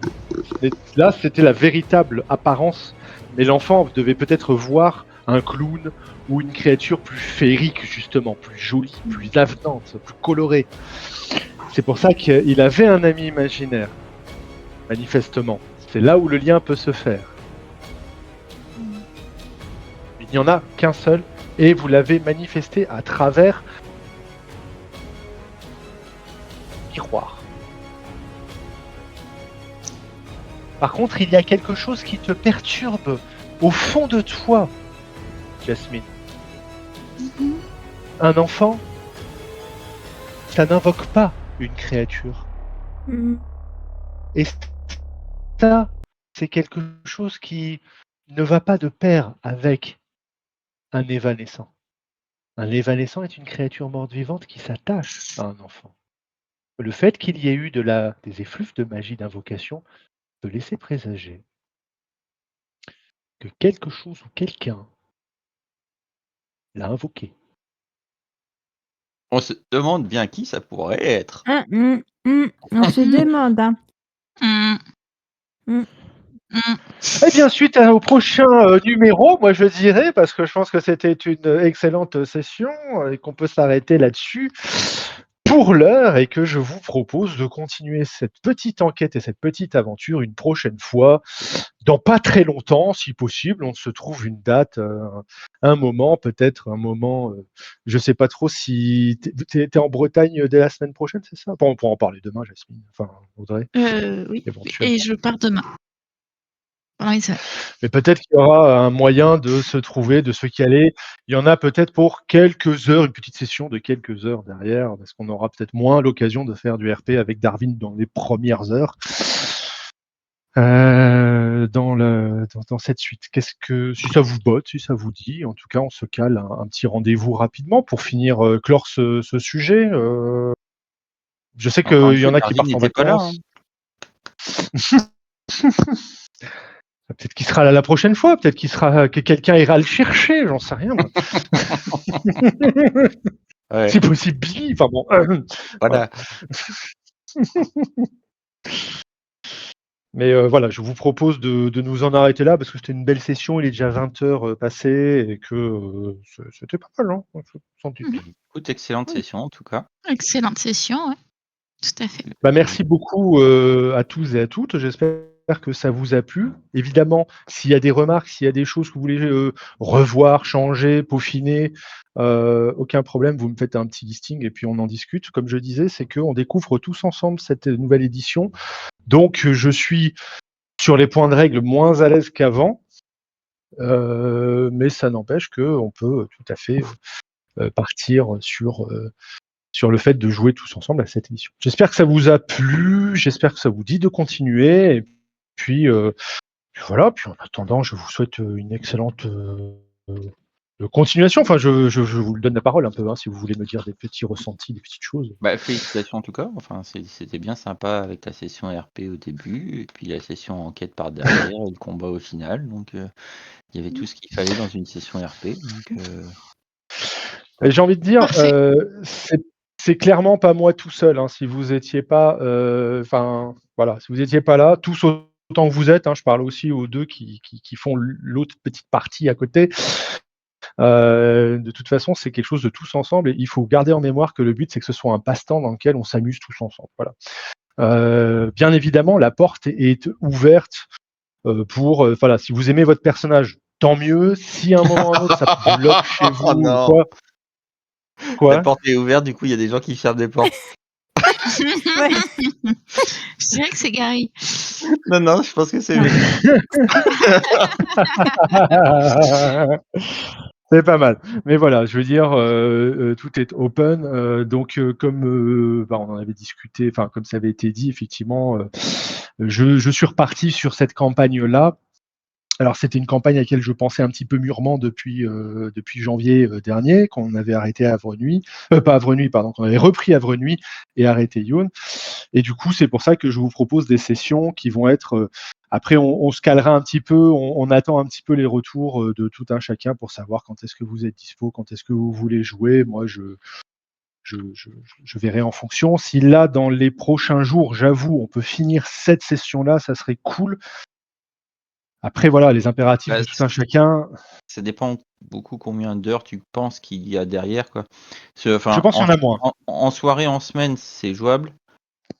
Et là, c'était la véritable apparence. Mais l'enfant devait peut-être voir un clown ou une créature plus féerique, justement, plus jolie, plus avenante, plus colorée. C'est pour ça qu'il avait un ami imaginaire, manifestement. C'est là où le lien peut se faire. Il n'y en a qu'un seul, et vous l'avez manifesté à travers le miroir. Par contre, il y a quelque chose qui te perturbe au fond de toi, Jasmine. Un enfant, ça n'invoque pas une créature. Et ça, c'est quelque chose qui ne va pas de pair avec un évanescent. Un évanescent est une créature morte-vivante qui s'attache à un enfant. Le fait qu'il y ait eu des effluves de magie d'invocation peut laisser présager que quelque chose ou quelqu'un l'a invoqué. On se demande bien qui ça pourrait être. On se demande. Eh bien, suite au prochain numéro, moi je dirais, parce que je pense que c'était une excellente session et qu'on peut s'arrêter là-dessus pour l'heure et que je vous propose de continuer cette petite enquête et cette petite aventure une prochaine fois, dans pas très longtemps, si possible. On se trouve une date, un moment, peut-être un moment, je sais pas trop si t'es en Bretagne dès la semaine prochaine, c'est ça? Bon, on pourra en parler demain, Jasmine. Enfin, Audrey. Oui. Éventuellement. Et je pars demain. Mais peut-être qu'il y aura un moyen de se trouver, de se caler. Il y en a peut-être pour quelques heures, une petite session de quelques heures derrière, parce qu'on aura peut-être moins l'occasion de faire du RP avec Darwin dans les premières heures. Dans cette suite. Si ça vous botte, si ça vous dit, en tout cas, on se cale un petit rendez-vous rapidement pour finir clore ce sujet. Je sais qu'il y en a qui partent en vacances. Peut-être qu'il sera là la prochaine fois, peut-être que quelqu'un ira le chercher, j'en sais rien. Ouais. C'est possible, Billy. Enfin bon. Voilà. Mais voilà, je vous propose de nous en arrêter là parce que c'était une belle session. Il est déjà 20h passées et que c'était pas mal. Hein, Écoute, excellente session en tout cas. Excellente session, ouais. Tout à fait. Merci beaucoup à tous et à toutes. J'espère que ça vous a plu. Évidemment, s'il y a des remarques, s'il y a des choses que vous voulez revoir, changer, peaufiner, aucun problème, vous me faites un petit listing et puis on en discute. Comme je disais, c'est qu'on découvre tous ensemble cette nouvelle édition. Donc, je suis sur les points de règle moins à l'aise qu'avant, mais ça n'empêche qu'on peut tout à fait partir sur le fait de jouer tous ensemble à cette édition. J'espère que ça vous a plu, j'espère que ça vous dit de continuer, et puis voilà, puis en attendant, je vous souhaite une excellente continuation. Enfin, je vous donne la parole un peu, hein, si vous voulez me dire des petits ressentis, des petites choses. Bah, félicitations en tout cas, enfin, c'était bien sympa avec la session RP au début, et puis la session enquête par derrière, et le combat au final, donc il y avait tout ce qu'il fallait dans une session RP. Donc, Et j'ai envie de dire, c'est clairement pas moi tout seul. Hein, si vous étiez pas, voilà, si vous étiez pas là, tous autant que vous êtes. Hein, je parle aussi aux deux qui font l'autre petite partie à côté. De toute façon, c'est quelque chose de tous ensemble et il faut garder en mémoire que le but, c'est que ce soit un passe-temps dans lequel on s'amuse tous ensemble. Voilà. Bien évidemment, la porte est ouverte pour, voilà, si vous aimez votre personnage, tant mieux. Si à un moment ou à un autre, ça bloque chez vous ou quoi. La porte est ouverte, du coup, il y a des gens qui ferment des portes. Je dirais que c'est Gary. Non, je pense que c'est lui. C'est pas mal. Mais voilà, je veux dire, tout est open. Donc, comme on en avait discuté, enfin, comme ça avait été dit, effectivement, je suis reparti sur cette campagne-là. Alors, c'était une campagne à laquelle je pensais un petit peu mûrement depuis janvier dernier, qu'on avait arrêté à Avrenuit, pas Avrenuit, pardon, qu'on avait repris Avrenuit et arrêté Yonne. Et du coup, c'est pour ça que je vous propose des sessions qui vont être. Après, on se calera un petit peu, on attend un petit peu les retours de tout un chacun pour savoir quand est-ce que vous êtes dispo, quand est-ce que vous voulez jouer. Moi, je verrai en fonction. Si là, dans les prochains jours, j'avoue, on peut finir cette session-là, ça serait cool. Après, voilà, les impératifs de tout un chacun. Ça dépend beaucoup combien d'heures tu penses qu'il y a derrière, quoi. Enfin, Je pense qu'il y en a moins. En soirée, en semaine, c'est jouable.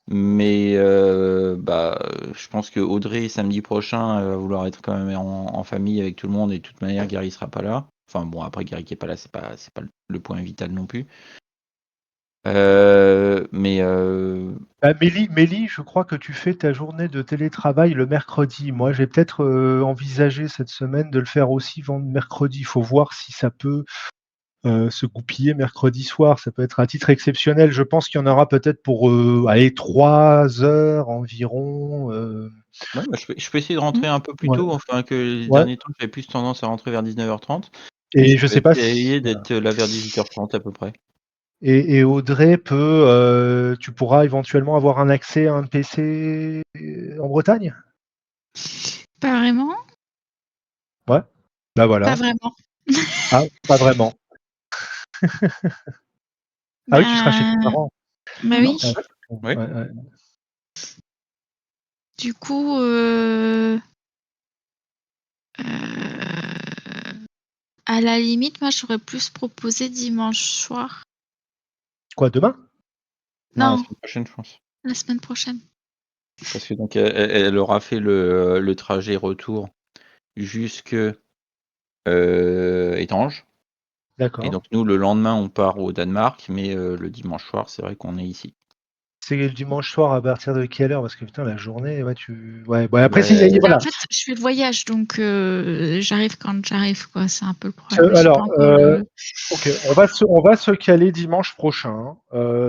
Mais je pense que Audrey, samedi prochain, elle va vouloir être quand même en famille avec tout le monde. Et de toute manière, Gary sera pas là. Enfin bon, après, Gary qui est pas là, c'est pas le point vital non plus. Mélie, je crois que tu fais ta journée de télétravail le mercredi. Moi, j'ai peut-être envisagé cette semaine de le faire aussi mercredi. Il faut voir si ça peut se goupiller mercredi soir. Ça peut être à titre exceptionnel. Je pense qu'il y en aura peut-être pour 3 heures environ. Ouais, je peux essayer de rentrer un peu plus Ouais. tôt. Enfin, que les Ouais. derniers temps, j'avais plus tendance à rentrer vers 19h30. Et je sais pas essayer si. d'être là vers 18h30 à peu près. Et Audrey tu pourras éventuellement avoir un accès à un PC en Bretagne? Pas vraiment. Ouais. Bah voilà. Pas vraiment. Ah, pas vraiment. Ah oui, tu seras chez tes Bah, parents. bah oui. Ouais. Ouais. Du coup, à la limite, moi, j'aurais plus proposé dimanche soir. Quoi, demain? Non, la Non, semaine prochaine, je pense. la semaine prochaine. Parce que donc elle aura fait le trajet retour jusque Étanges. D'accord. Et donc nous, le lendemain, on part au Danemark, mais le dimanche soir, c'est vrai qu'on est ici. C'est le dimanche soir à partir de quelle heure? Parce que putain, la journée, ouais, Ouais, bon, après, voilà. En fait, je fais le voyage, donc j'arrive quand j'arrive, quoi. C'est un peu le problème. J'ai Alors, pas encore ok, on va se caler dimanche prochain.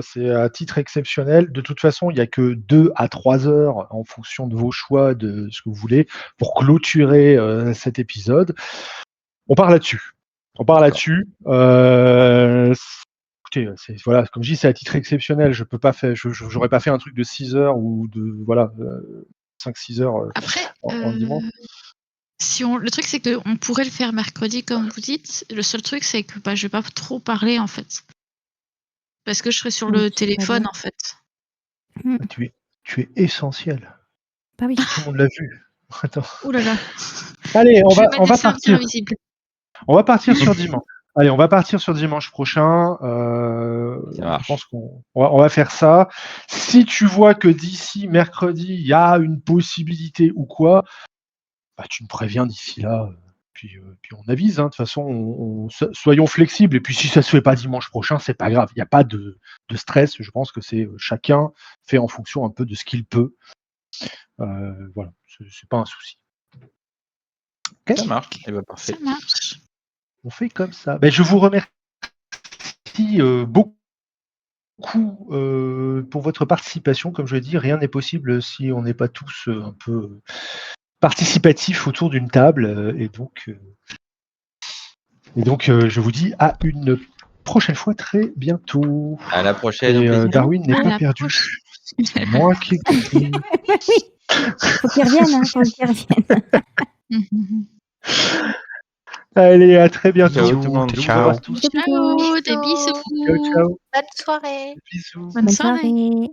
C'est à titre exceptionnel. De toute façon, il n'y a que 2 à 3 heures en fonction de vos choix, de ce que vous voulez, pour clôturer cet épisode. On part là-dessus. Écoutez, voilà, comme je dis, c'est à titre exceptionnel. Je peux pas faire, j'aurais pas fait un truc de 6 heures ou de 5-6 heures Après, en dimanche. le truc, c'est qu'on pourrait le faire mercredi, comme vous dites. Le seul truc, c'est que je vais pas trop parler, en fait. Parce que je serai sur le téléphone, en fait. Bah, tu es essentiel. Bah oui. Tout le monde l'a vu. Attends. Ouh là là. Allez, Je vais on va servir partir. invisible. On va partir sur dimanche. Allez, on va partir sur dimanche prochain. Ça marche. Je pense on va faire ça. Si tu vois que d'ici mercredi, il y a une possibilité ou quoi, bah, tu me préviens d'ici là. Puis on avise. Hein. De toute façon, soyons flexibles. Et puis si ça se fait pas dimanche prochain, c'est pas grave. Il n'y a pas de stress. Je pense que c'est chacun fait en fonction un peu de ce qu'il peut. Voilà, c'est pas un souci. Okay. Ça marche. Et ben parfait. Ça marche. On fait comme ça. Ben, je vous remercie beaucoup pour votre participation. Comme je l'ai dit, rien n'est possible si on n'est pas tous un peu participatifs autour d'une table. Et donc, je vous dis à une prochaine fois très bientôt. À la prochaine. Et Darwin n'est À pas la perdu. prochaine. C'est moi qui ai compris. Oui. Faut qu'il revienne, hein, faut qu'il revienne. Allez, à très bientôt. Ciao tout le monde. Je vous Ciao. embrasse tous. Ciao, des bisous. Ciao, ciao. Bonne soirée. Bisous. Bonne soirée. soirée.